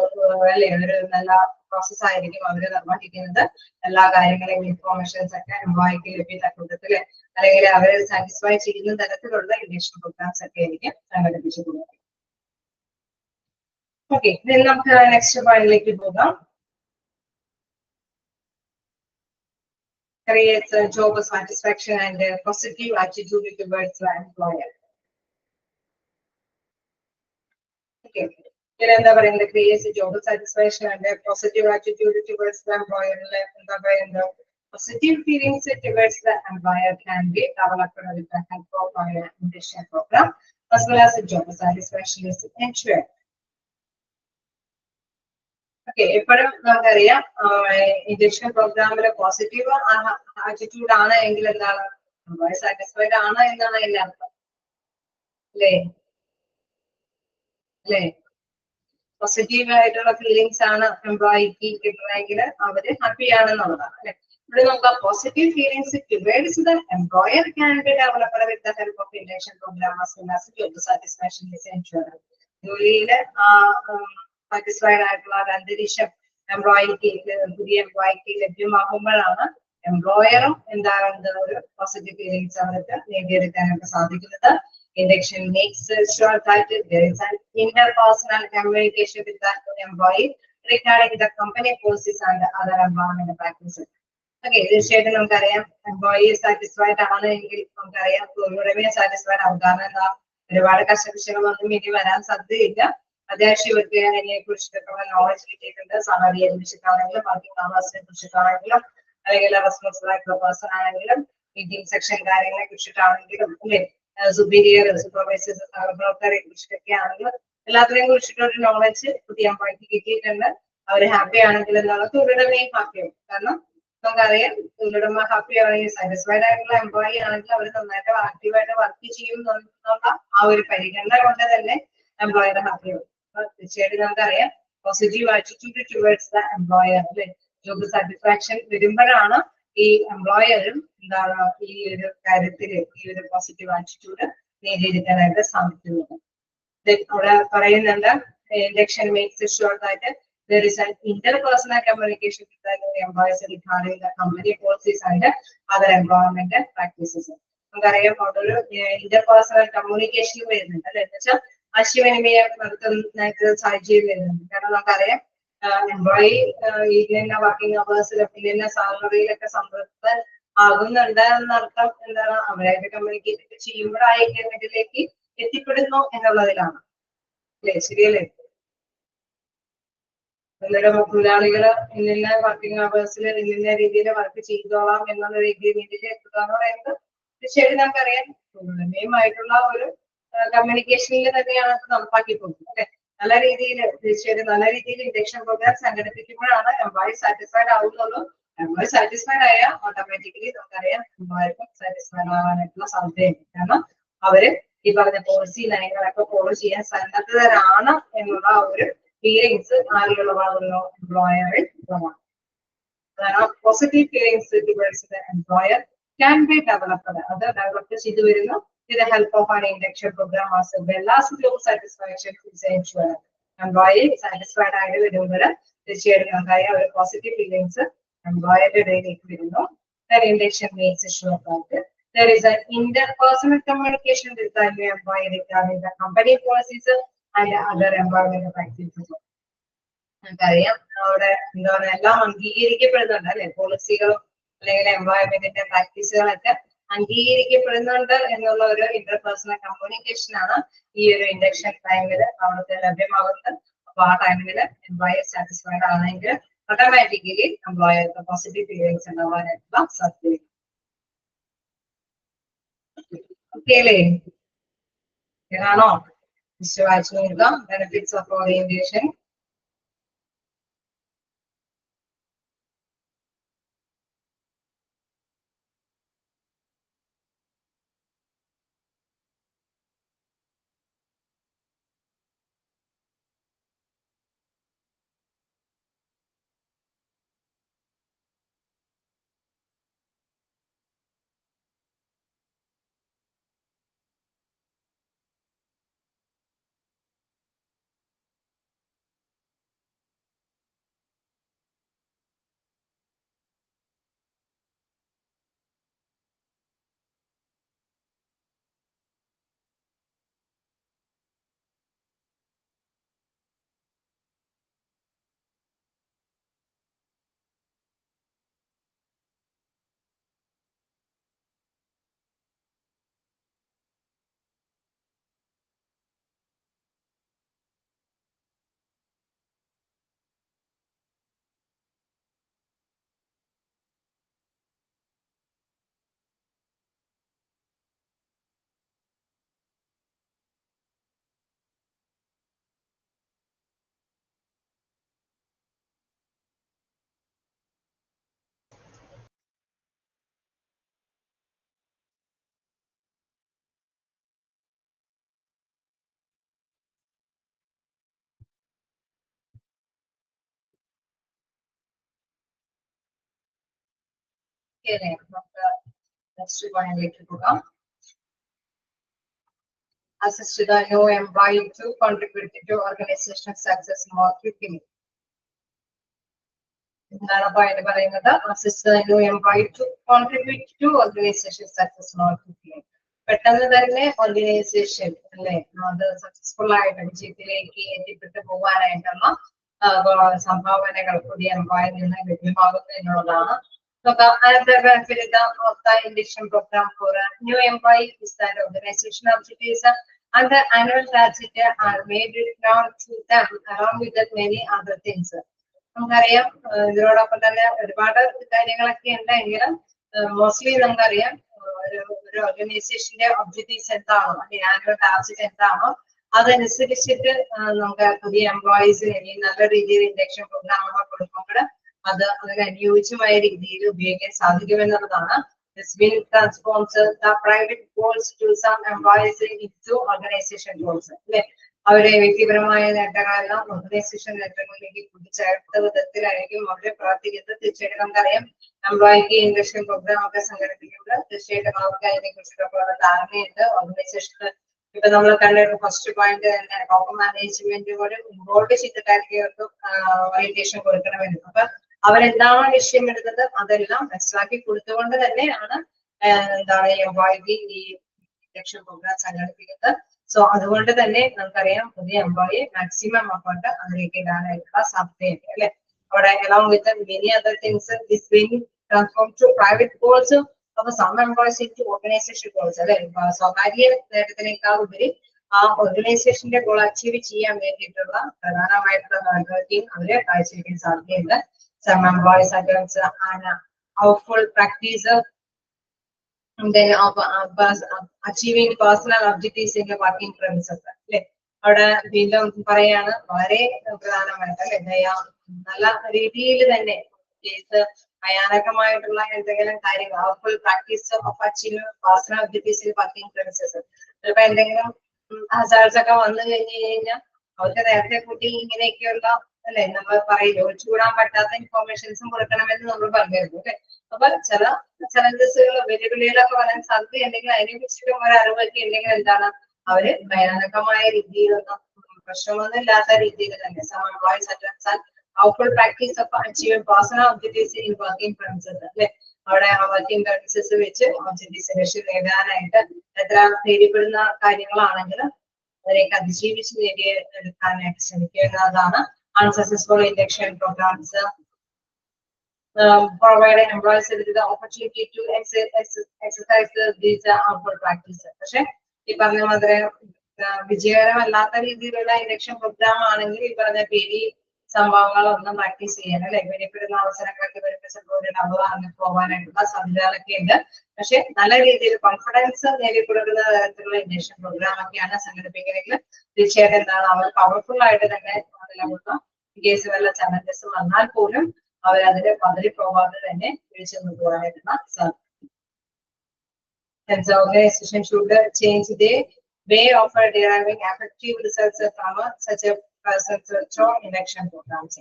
അല്ലെ ഒരു നല്ല പ്രോസസ് ആയിരിക്കും അവര് നിർവഹിക്കുന്നത്. എല്ലാ കാര്യങ്ങളെയും ഇൻഫോർമേഷൻസ് ഒക്കെ എംപ്ലോയിക്ക് ലഭ്യത കൂട്ടത്തില് അല്ലെങ്കിൽ അവരെ സാറ്റിസ്ഫൈ ചെയ്യുന്ന തരത്തിലുള്ള ഇൻഡക്ഷൻ പ്രോഗ്രാംസ് ഒക്കെ ആയിരിക്കും സംഘടിപ്പിച്ചു കൊടുക്കുന്നത്. ഓക്കെ, നമുക്ക് നെക്സ്റ്റ് പോയിന്റിലേക്ക് പോകാം. Creates a job satisfaction and a positive attitude towards the employer. Okay, എന്താ പറയുന്നത്? Creates a job satisfaction and a positive attitude towards the employer. എന്താ പറയുന്നത്? Positive feelings towards the employer can be developed with the help of an induction program as well as a job satisfaction is ensured. Okay, എപ്പോഴും നമുക്കറിയാം induction പ്രോഗ്രാമില് positive attitude ആണ് എങ്കിൽ എന്താണ് satisfied ആണ് എന്നാണ് അതിന്റെ അർത്ഥം അല്ലേ. അല്ലെ? പോസിറ്റീവ് ആയിട്ടുള്ള ഫീലിങ്സ് ആണ് എംപ്ലോയിക്ക് കിട്ടണമെങ്കിൽ അവര് ഹാപ്പി ആണെന്നുള്ളതാണ് അല്ലെ? ഇവിടെ നമുക്ക് ആ positive feelings towards the employer can be developed with the help of induction program as well as job satisfaction is ensured. ജോലിയില് സാറ്റിസ്ഫൈഡ് ആയിട്ടുള്ള ഒരു അന്തരീക്ഷം എംപ്ലോയിക്ക്, പുതിയ എംപ്ലോയിക്ക് ലഭ്യമാകുമ്പോഴാണ് എംപ്ലോയറും എന്താകുന്നത് ഒരു പോസിറ്റീവ് ഫീലിങ്സ് അവർക്ക് നേടിയെടുക്കാനായിട്ട് സാധിക്കുന്നത്. Induction makes sure that there is an interpersonal communication with the employee regarding the company policies and other environmental practices. Okay, തീർച്ചയായിട്ടും നമുക്കറിയാം എംപ്ലോയി സാറ്റിസ്ഫൈഡ് ആണ് എങ്കിൽ നമുക്കറിയാം തൊഴിലുടമയെ സാറ്റിസ്ഫൈഡ് ആവും. കാരണം എന്താ, ഒരുപാട് കഷ്ടപ്പെടലൊന്നും ഇനി വരാൻ സാധ്യതയില്ല. അത്യാവശ്യം ഇവർക്ക് അതിനെ കുറിച്ചിട്ടൊക്കെ നോളജ് കിട്ടിയിട്ടുണ്ട്. സാലറിയെ കുറിച്ചിട്ടാണെങ്കിലും വർക്കിംഗ് അവേഴ്സിനെ കുറിച്ചിട്ടാണെങ്കിലും അല്ലെങ്കിൽ റെസ്പോൺസിബിൾ ആയിട്ടുള്ള പേഴ്സൺ ആണെങ്കിലും മീറ്റിംഗ് സെക്ഷൻ കാര്യങ്ങളെ കുറിച്ചിട്ടാണെങ്കിലും അല്ലെ, സുപ്പീരിയർ സൂപ്പർവൈസേഴ്സ് ബ്രോക്കറെ കുറിച്ചിട്ടൊക്കെ ആണെങ്കിലും എല്ലാത്തിനെയും കുറിച്ചിട്ടൊരു നോളജ് പുതിയ എംപ്ലോയിക്ക് കിട്ടിയിട്ടുണ്ട്. അവർ ഹാപ്പി ആണെങ്കിൽ എന്താണ്, തൊഴിലുടമയും ഹാപ്പിയാവും. കാരണം നമുക്കറിയാം തൊഴിലുടമ ഹാപ്പി ആണെങ്കിൽ, സാറ്റിസ്ഫൈഡ് ആയിട്ടുള്ള എംപ്ലോയി ആണെങ്കിൽ അവർ നന്നായിട്ട് ആക്റ്റീവായിട്ട് വർക്ക് ചെയ്യും എന്നുള്ള ആ ഒരു പരിഗണന കൊണ്ട് തന്നെ എംപ്ലോയർ ഹാപ്പിയാവും. തീർച്ചയായിട്ടും നമുക്കറിയാം positive attitude towards the employer അല്ലെ, ജോബ് സാറ്റിസ്ഫാക്ഷൻ വരുമ്പോഴാണ് ഈ എംപ്ലോയറും എന്താണ് ഈ ഒരു കാര്യത്തില് ഈ ഒരു പോസിറ്റീവ് ആറ്റിറ്റ്യൂഡ് നേടിയെടുക്കാനായിട്ട് സാധിക്കുന്നത്. അവിടെ പറയുന്നുണ്ട് induction makes sure that there is an interpersonal communication with the employees regarding the company policies and other employment practices. നമുക്കറിയാം അവിടെ ഒരു ഇന്റർപേഴ്സണൽ കമ്മ്യൂണിക്കേഷൻ വരുന്നുണ്ട് അല്ലെ, എന്ന് വെച്ചാൽ ആശയവിനിമയം നടത്തുന്ന സാഹചര്യം വരുന്നുണ്ട്. കാരണം നമുക്കറിയാം എംപ്ലോയി ഇന്ന വർക്കിംഗ് അവേഴ്സിലും ഇന്ന സാലറിയിലൊക്കെ സംതൃപ്തൻ ആകുന്നുണ്ട് എന്നർത്ഥം എന്താണ്, അവരായിട്ട് കമ്മ്യൂണിക്കേറ്റ് ഒക്കെ ചെയ്യുമ്പോൾ ആ എഗ്രിമെന്റിലേക്ക് എത്തിപ്പെടുന്നു എന്നുള്ളതിലാണ് അല്ലെ? ശരിയല്ലേ? അന്നേരം തൊഴിലാളികള് ഇന്ന വർക്കിംഗ് അവേഴ്സിൽ ഇന്ന രീതിയിൽ വർക്ക് ചെയ്തോളാം എന്നുള്ളൊരു എഗ്രിമെന്റിൽ എത്തുക എന്ന് പറയുന്നത് തീർച്ചയായിട്ടും നമുക്കറിയാം തൊഴിലുടമയുമായിട്ടുള്ള ഒരു കമ്മ്യൂണിക്കേഷനിൽ തന്നെയാണ് നടപ്പാക്കി പോകുന്നത് അല്ലെ. നല്ല രീതിയിൽ തീർച്ചയായിട്ടും നല്ല രീതിയിൽ ഇൻഡക്ഷൻ പ്രോഗ്രാം സംഘടിപ്പിക്കുമ്പോഴാണ് എംപ്ലോയി സാറ്റിസ്ഫൈഡ് ആവുന്നുള്ളൂ. എംപ്ലോയി സാറ്റിസ്ഫൈഡ് ആയ ഓട്ടോമാറ്റിക്കലി നമുക്കറിയാം എംപ്ലോയർക്കും സാറ്റിസ്ഫൈഡ് ആവാനായിട്ടുള്ള സാധ്യതയുണ്ട്. കാരണം അവര് ഈ പറഞ്ഞ പോളിസി നയങ്ങളൊക്കെ ഫോളോ ചെയ്യാൻ സന്നദ്ധരാണ് എന്നുള്ള ഒരു ഫീലിങ്സ് ആരെയുള്ള ഭാഗത്തുനിന്നോ എംപ്ലോയറിൽ ഉണ്ടാവും. Positive feelings towards the employer can be developed. അത് ഡെവലപ്പ് ചെയ്തു വരുന്നു with the help of an induction program as well as job satisfaction is ensured. Employee satisfied ആയിട്ട് വരുമ്പോൾ തീർച്ചയായിട്ടും നമുക്കറിയാം ഒരു പോസിറ്റീവ് ഫീലിങ്സ് എംപ്ലോയറുടെ ഇടയിലേക്ക് വരുന്നു. Induction makes sure that there is an interpersonal communication with the employee regarding the company policies and other environmental practices. നമുക്കറിയാം അവിടെ എന്താണ് എല്ലാം അംഗീകരിക്കപ്പെടുന്നുണ്ട് അല്ലെ, പോളിസികളും അല്ലെങ്കിൽ എംപ്ലോയ്മെന്റിന്റെ പ്രാക്ടീസുകളൊക്കെ അംഗീകരിക്കപ്പെടുന്നുണ്ട് എന്നുള്ള ഒരു ഇന്റർപേഴ്സണൽ കമ്മ്യൂണിക്കേഷൻ ആണ് ഈ ഒരു ഇൻഡക്ഷൻ ടൈമിൽ അവിടുത്തെ ലഭ്യമാകുന്നത്. അപ്പൊ ആ ടൈമിൽ എംപ്ലോയർ സാറ്റിസ്ഫൈഡ് ആണെങ്കിൽ ഓട്ടോമാറ്റിക്കലി എംപ്ലോയർക്ക് പോസിറ്റീവ് ഫീലിങ്സ് ഉണ്ടാവാനായിട്ടുള്ള സാധ്യത. ഓക്കെ അല്ലേ? ആണോ? വായിച്ചു നോക്കാം. Benefits of orientation. നമുക്ക് നെക്സ്റ്റ് പോയിന്റിലേക്ക് പോകാം. Assist the new employee to contribute to organizational success more quickly. എന്താണ് പോയിന്റ് പറയുന്നത്? Assist the new employee to contribute to organizational success more quickly. പെട്ടെന്ന് തന്നെ ഓർഗനൈസേഷൻ അല്ലെ അത് സക്സസ്ഫുൾ ആയിട്ട് വിജയത്തിലേക്ക് എത്തിപ്പെട്ട് പോകാനായിട്ടുള്ള സംഭാവനകൾ പുതിയ എംപ്ലോയിൽ നിന്ന് ലഭ്യമാകുന്നു എന്നുള്ളതാണ്. Another benefit of the induction program for a new employee is that organization objectives and the annual targets are made known to them along with many other things. നമുക്കറിയാം ഇതിനോടൊപ്പം തന്നെ ഒരുപാട് കാര്യങ്ങളൊക്കെ ഉണ്ടെങ്കിലും മോസ്റ്റ്ലി നമുക്കറിയാം ഒരു ഓർഗനൈസേഷന്റെ ഒബ്ജക്റ്റീവ്സ് എന്താണോ അല്ലെങ്കിൽ ആനുവൽ ടാർഗറ്റ് എന്താണോ അതനുസരിച്ചിട്ട് നമുക്ക് പുതിയ എംപ്ലോയീസിന് അല്ലെങ്കിൽ നല്ല രീതിയിൽ ഇൻഡക്ഷൻ പ്രോഗ്രാമുകൾ കൊടുക്കുമ്പോൾ അത് അതിന് അനുയോജ്യമായ രീതിയിൽ ഉപയോഗിക്കാൻ സാധിക്കുമെന്നുള്ളതാണ്. This will transform the private goals to some employees into organization goals. അല്ലെ അവരെ വ്യക്തിപരമായ നേട്ടങ്ങളെല്ലാം ഓർഗനൈസേഷൻ നേട്ടങ്ങളിലേക്ക് കൂട്ടിച്ചേർത്ത വിധത്തിലായിരിക്കും അവരെ പ്രവർത്തിക്കുന്നത്. തീർച്ചയായിട്ടും നമുക്കറിയാം എംപ്ലോയിക്ക് ഇൻഡക്ഷൻ പ്രോഗ്രാം ഒക്കെ സംഘടിപ്പിക്കുമ്പോൾ തീർച്ചയായിട്ടും അവർക്ക് അതിനെ കുറിച്ചൊക്കെ ധാരണയുണ്ട്. ഓർഗനൈസേഷന് ഇപ്പൊ നമ്മൾ കണ്ട ഫസ്റ്റ് പോയിന്റ് തന്നെ ടോപ്പ് മാനേജ്മെന്റ് കൂടെ ഇൻവോൾവ് ചെയ്തിട്ടായിരിക്കും അവർക്ക് ഓറിയന്റേഷൻ കൊടുക്കണമെന്ന്. അപ്പൊ അവരെന്താണോ ലക്ഷ്യമിടുന്നത് അതെല്ലാം മനസ്സിലാക്കി കൊടുത്തുകൊണ്ട് തന്നെയാണ് എന്താണ് എംപ്ലോയിക്ക് ഈ ഇൻഡക്ഷൻ പ്രോഗ്രാം സംഘടിപ്പിക്കുന്നത്. സോ അതുകൊണ്ട് തന്നെ നമുക്കറിയാം പുതിയ എംപ്ലോയി മാക്സിമം എഫർട്ട് അതിലേക്ക് ഇടാനായിട്ടുള്ള സാധ്യതയുണ്ട് അല്ലെ. അവിടെ along with many other things this will transform to private goals of some employees into organization goals അല്ലെ. സ്വകാര്യ നേട്ടത്തിനേക്കാൾ ഉപരി ആ ഓർഗനൈസേഷന്റെ ഗോൾ അച്ചീവ് ചെയ്യാൻ വേണ്ടിയിട്ടുള്ള പ്രധാനമായിട്ടുള്ള മാർഗത്തിൽ അവരെ കാഴ്ചവെക്കാൻ സാധ്യതയുണ്ട്. Some employees against an outful practice then of achieving personal objectives in the working premises. അവിടെ വീണ്ടും പറയാണ് വളരെ പ്രധാനമായിട്ട് അല്ലെ നല്ല രീതിയിൽ തന്നെ ഭയാനകമായിട്ടുള്ള എന്തെങ്കിലും കാര്യങ്ങൾ awful practice of achieving personal objectives in working princes. ചിലപ്പോ എന്തെങ്കിലും ഹസാർഡ്സ് ഒക്കെ വന്നു കഴിഞ്ഞു കഴിഞ്ഞാൽ അവർക്ക് നേരത്തെ കൂട്ടി ഇങ്ങനെയൊക്കെയുള്ള അല്ലെ നമ്മൾ പറയില്ല ഒഴിച്ചുകൂടാൻ പറ്റാത്ത ഇൻഫോർമേഷൻസും കൊടുക്കണമെന്ന് നമ്മൾ പറഞ്ഞിരുന്നു അല്ലെ. അപ്പൊ ചില ചലഞ്ചസുകൾ വെല്ലുവിളികളൊക്കെ വരാൻ സാധ്യതയുണ്ടെങ്കിൽ അതിനെ കുറിച്ചിട്ടും ഒരു അറിവൊക്കെ ഉണ്ടെങ്കിൽ എന്താണ് അവര് ഭയാനകമായ രീതിയിലൊന്നും പ്രശ്നമൊന്നും ഇല്ലാത്ത രീതിയിൽ തന്നെ some employees attempts and outward practice of achieving personal objectives in working premises അല്ലെ. അവിടെ വർക്കിംഗ് പ്രിൻസസ് വെച്ച് ഒബ്ജക്റ്റീവ്സ് ലക്ഷ്യം നേടാനായിട്ട് എത്ര നേരിടുന്ന കാര്യങ്ങളാണെങ്കിലും അതിലേക്ക് അതിജീവിച്ച് നേടിയെടുക്കാനായിട്ട് ശ്രമിക്കുക എന്നതാണ്. Unsuccessful induction programs provide employees with the opportunity to exercise these outward practices. പക്ഷെ ഈ പറഞ്ഞ മാതിരി വിജയകരമല്ലാത്ത രീതിയിലുള്ള ഇൻഡക്ഷൻ പ്രോഗ്രാം ആണെങ്കിൽ ഈ പറഞ്ഞ പേടി സംഭവങ്ങളൊന്നും പ്രാക്ടീസ് ചെയ്യാൻ അല്ലെ വെളിപ്പെടുന്ന അവസരങ്ങളൊക്കെ വരുമ്പോൾ ചിലപ്പോൾ ഒരു ഡബിൾ പോകാനായിട്ടുള്ള സാധ്യതകളൊക്കെ ഉണ്ട്. പക്ഷെ നല്ല രീതിയിൽ കോൺഫിഡൻസ് നേടിക്കൊടുക്കുന്ന തരത്തിലുള്ള ഇൻഡക്ഷൻ പ്രോഗ്രാം ഒക്കെയാണ് സംഘടിപ്പിക്കുന്നതെങ്കിൽ തീർച്ചയായിട്ടും എന്താണ് അവർ പവർഫുൾ ആയിട്ട് തന്നെ അതിലുള്ള കേസ് വല്ല ചലഞ്ചസ് വന്നാൽ പോലും അവരതിന് പതറി പോകാതെ തന്നെ പിടിച്ചു നിൽക്കുവാനായിട്ടുള്ള സാധ്യത. Organization should change the way of deriving effective results from such a person's induction programs.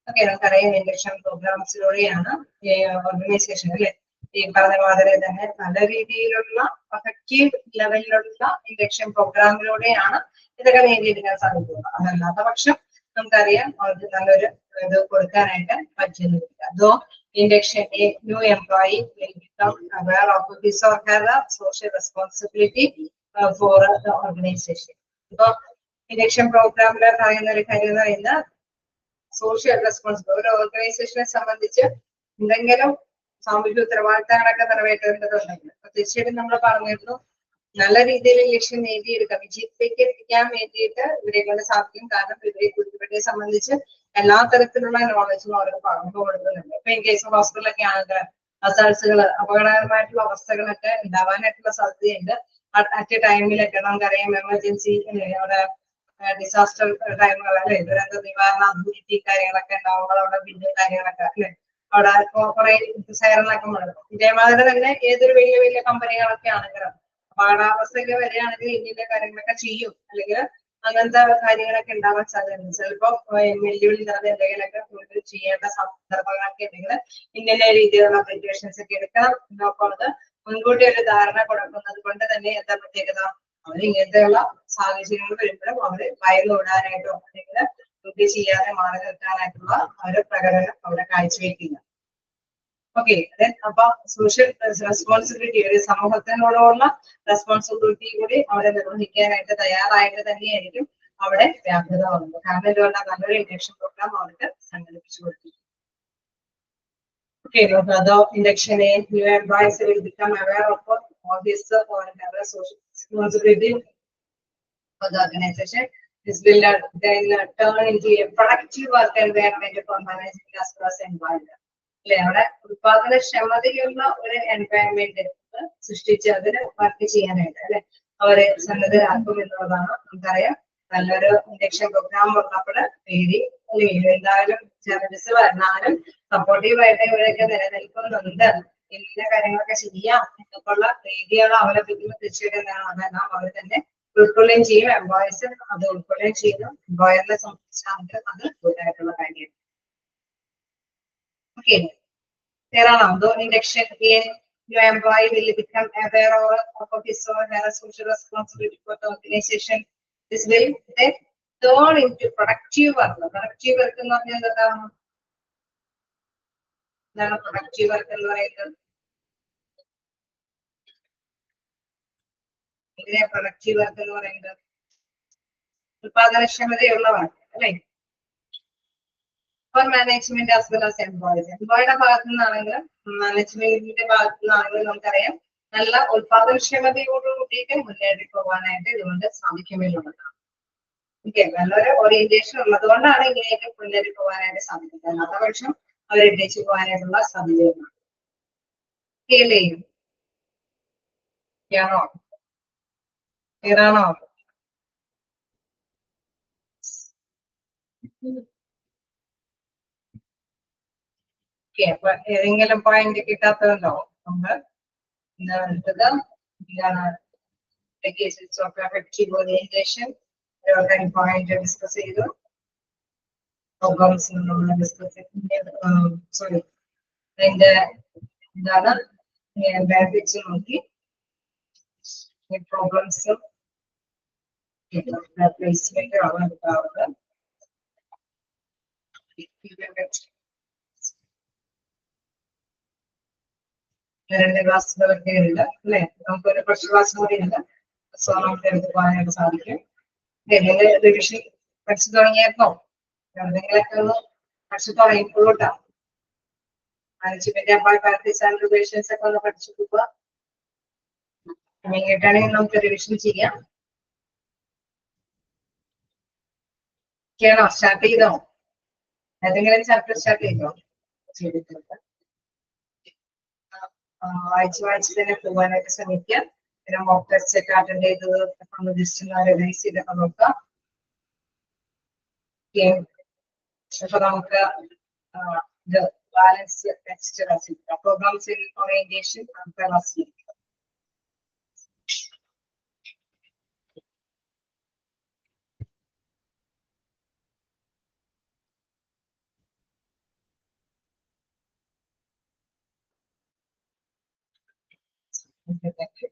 Okay, നമുക്കറിയാം ഇൻഡക്ഷൻ പ്രോഗ്രാംസിലൂടെയാണ് ഈ ഓർഗനൈസേഷൻ അല്ലെ ഈ പറഞ്ഞ മാതിരി തന്നെ നല്ല രീതിയിലുള്ള എഫക്റ്റീവ് ലെവലിലുള്ള ഇൻഡക്ഷൻ പ്രോഗ്രാമിലൂടെയാണ് ഇതൊക്കെ നേടിയെടുക്കാൻ സാധിക്കുന്നത്. അതല്ലാത്ത പക്ഷം നമുക്കറിയാം അവർക്ക് നല്ലൊരു ഇത് കൊടുക്കാനായിട്ട് പറ്റുന്നില്ല. അതോ induction, a new employee will become aware of his or her social responsibility for the organization. So, induction program പറയുന്ന ഒരു കാര്യം എന്ന് പറയുന്നത് സോഷ്യൽ റെസ്പോൺസിബിലിറ്റി ഒരു ഓർഗനൈസേഷനെ സംബന്ധിച്ച് എന്തെങ്കിലും സാമൂഹിക ഉത്തരവാദിത്തങ്ങളൊക്കെ നിറവേറ്റേണ്ടതുണ്ടെങ്കിൽ തീർച്ചയായിട്ടും നമ്മൾ പറഞ്ഞിരുന്നു നല്ല രീതിയിൽ ലക്ഷ്യം നേടിയെടുക്കാം വിജയത്തിലേക്ക് എത്തിക്കാൻ വേണ്ടിയിട്ട് ഇവരെ കൊണ്ട് സാധിക്കും. കാരണം ഇവരെ സംബന്ധിച്ച് എല്ലാ തരത്തിലുള്ള നോളജും അവർക്ക് പകർന്നു കൊടുക്കുന്നുണ്ട്. ഇപ്പൊ ഇൻ കേസ് ഹോസ്പിറ്റലൊക്കെ ആണെങ്കിൽ റിസൾട്ട്സുകൾ അപകടകരമായിട്ടുള്ള അവസ്ഥകളൊക്കെ ഉണ്ടാവാനായിട്ടുള്ള സാധ്യതയുണ്ട്. അറ്റ് എ ടൈമിലൊക്കെ നമുക്കറിയാം എമർജൻസി അവിടെ ഡിസാസ്റ്റർ ടൈമുകൾ അല്ലെ ദുരന്ത നിവാരണ അതോറിറ്റി കാര്യങ്ങളൊക്കെ ഉണ്ടാവുമ്പോൾ അവിടെ ബില്ല് കാര്യങ്ങളൊക്കെ അല്ലെ അവിടെ കുറെ സൈറനൊക്കെ മുടക്കും. ഇതേമാതിരി തന്നെ ഏതൊരു വലിയ കമ്പനികളൊക്കെ ആണെങ്കിലും അപകടാവസ്ഥയൊക്കെ വരികയാണെങ്കിൽ ഇന്ത്യയിലെ കാര്യങ്ങളൊക്കെ ചെയ്യും അല്ലെങ്കിൽ അങ്ങനത്തെ കാര്യങ്ങളൊക്കെ ഉണ്ടാവാൻ സാധ്യതയുണ്ട്. ചിലപ്പോൾ വെല്ലുവിളി നിറഞ്ഞ എന്തെങ്കിലുമൊക്കെ ചെയ്യേണ്ട സന്ദർഭങ്ങളൊക്കെ ഉണ്ടെങ്കിൽ ഇന്ന രീതിയിലുള്ള പ്രിപ്പറേഷൻസ് ഒക്കെ എടുക്കണം എന്നൊക്കെ മുൻകൂട്ടി ഒരു ധാരണ കൊടുക്കുന്നത് കൊണ്ട് തന്നെ എന്താ പ്രത്യേകത, അവർ ഇങ്ങനത്തെയുള്ള സാഹചര്യങ്ങൾ വരുമ്പോഴും അവര് ഭയന്ന് വിടാനായിട്ടോ അല്ലെങ്കിൽ ഡ്യൂട്ടി ചെയ്യാതെ മാറി നിൽക്കാനായിട്ടുള്ള ഒരു പ്രകടനം അവിടെ കാഴ്ചവെക്കില്ല. ഓക്കെ, അപ്പൊ സോഷ്യൽ റെസ്പോൺസിബിലിറ്റി, ഒരു സമൂഹത്തിനോടുള്ള റെസ്പോൺസിബിലിറ്റി കൂടി അവിടെ നിർവഹിക്കാനായിട്ട് തയ്യാറായിട്ട് തന്നെയായിരിക്കും അവിടെ വ്യാപൃത വന്നത്. കാരണം എന്തുകൊണ്ടാ, നല്ലൊരു ഇൻഡക്ഷൻ പ്രോഗ്രാം അവർക്ക് സംഘടിപ്പിച്ചു കൊടുത്തു. Okay, the induction in new employees will become aware of all this or have a social responsibility for the organization. This will then turn into a productive work environment for management as well as environment. അവിടെ ഉത്പാദനക്ഷമതയുള്ള ഒരു environment സൃഷ്ടിച്ച് അതിന് work ചെയ്യാനായിട്ട് അല്ലെ അവരെ സന്നദ്ധരാക്കും എന്നുള്ളതാണ് നമുക്കറിയാം. നല്ലൊരു ഇൻഡക്ഷൻ പ്രോഗ്രാം വന്നപ്പോൾ പേടി അല്ലെങ്കിൽ എന്തായാലും ചലഞ്ചസ് വന്നാലും സപ്പോർട്ടീവായിട്ട് ഇവരൊക്കെ നിലനിൽക്കുന്നുണ്ട്, എല്ലാ കാര്യങ്ങളൊക്കെ ചെയ്യാം എന്നൊക്കെയുള്ള രീതികൾ അവലംബിക്കുന്ന തീർച്ചയായിട്ടും എന്താണ് അവർ തന്നെ ഉൾക്കൊള്ളുകയും ചെയ്യും. എംപ്ലോയീസ് അത് ഉൾക്കൊള്ളുകയും ചെയ്യുന്നു. എംപ്ലോയറിനെ സംബന്ധിച്ചാണെങ്കിൽ അത് കൂടുതലായിട്ടുള്ള കാര്യമാണ്. Okay, there are no induction in your employee will become aware of his or her social responsibility for the organization. This will then turn into productive work. Productive work എന്ന് പറഞ്ഞാൽ എന്താണ് productive work എന്ന് പറയുന്നത്? എങ്ങനെയാ productive work എന്ന് പറയുന്നത്? ഉത്പാദനക്ഷമതയുള്ളതാണ് അല്ലെ? For management as well as employees. എംപ്ലോയിയുടെ ഭാഗത്തു നിന്നാണെങ്കിലും മാനേജ്മെന്റിന്റെ ഭാഗത്തു നിന്നാണെങ്കിലും നമുക്കറിയാം നല്ല ഉത്പാദനക്ഷമതയോട് കൂടിയിട്ട് മുന്നേറി പോകാനായിട്ട് ഇതുകൊണ്ട് സാധിക്കുമെന്നുള്ളതാണ്. ഓക്കെ, നല്ലൊരു ഓറിയന്റേഷൻ ഉള്ളത് കൊണ്ടാണ് ഇങ്ങനെയൊക്കെ മുന്നേറി പോകാനായിട്ട് സാധിക്കുന്നത്. അല്ലാത്ത പക്ഷം അവർ എഴുതിച്ചു പോകാനായിട്ടുള്ള സാധ്യതയാണ്. ആണോ ക്ലിയറാണോ? അപ്പൊ ഏതെങ്കിലും പോയിന്റ് കിട്ടാത്തതുണ്ടോ? നമ്മൾ അടുത്തത് എന്താണ് cases of effective orientation point discuss ചെയ്തു. പ്രോബ്ലംസ് ഡിസ്കസ് സോറി അതിന്റെ എന്താണ് ബെനിഫിറ്റ്സ് നോക്കി. പ്രോബ്ലംസ് പ്ലേസ്മെന്റ് ആണ് എടുക്കാവുന്നത്. രണ്ട് ക്ലാസ്സുകളൊക്കെ ഉണ്ട് അല്ലെ, നമുക്കൊരു ഫസ്റ്റ് ക്ലാസ് കൂടി ഉണ്ട്. സോ നമുക്ക് എടുത്ത് പോകാനായിട്ട് സാധിക്കും. റിവിഷൻ പഠിച്ചു തുടങ്ങിയായിരുന്നോ? എന്തെങ്കിലൊക്കെ ഒന്ന് പഠിച്ചു തുടങ്ങിപ്പോട്ടാ. Management employee practice and relations ഒക്കെ ഒന്ന് പഠിച്ചു പോവുക. ഇങ്ങോട്ടാണെങ്കിൽ നമുക്ക് റിവിഷൻ ചെയ്യാം. ഒക്കെയാണോ? സ്റ്റാർട്ട് ചെയ്തോ? ഏതെങ്കിലും ചാപ്റ്റർ സ്റ്റാർട്ട് ചെയ്തോ? ചെയ്തിട്ടുണ്ട്. വായിച്ച് തന്നെ പോകാനായിട്ട് ശ്രമിക്കുക. പിന്നെ മോക്ക് ടെസ്റ്റ് ഒക്കെ അറ്റൻഡ് ചെയ്തത് ഒന്ന് ജസ്റ്റ് റിലൈസ് ചെയ്തൊക്കെ നോക്കാം. അപ്പൊ നമുക്ക് ഇത് ബാലൻസ് ടെക്സ്റ്റ് ക്ലാസ്സിൽ പ്രോഗ്രാംസ് ഇൻ ഓറിയന്റേഷൻ അടുത്ത ക്ലാസ്സിൽ. Thank you.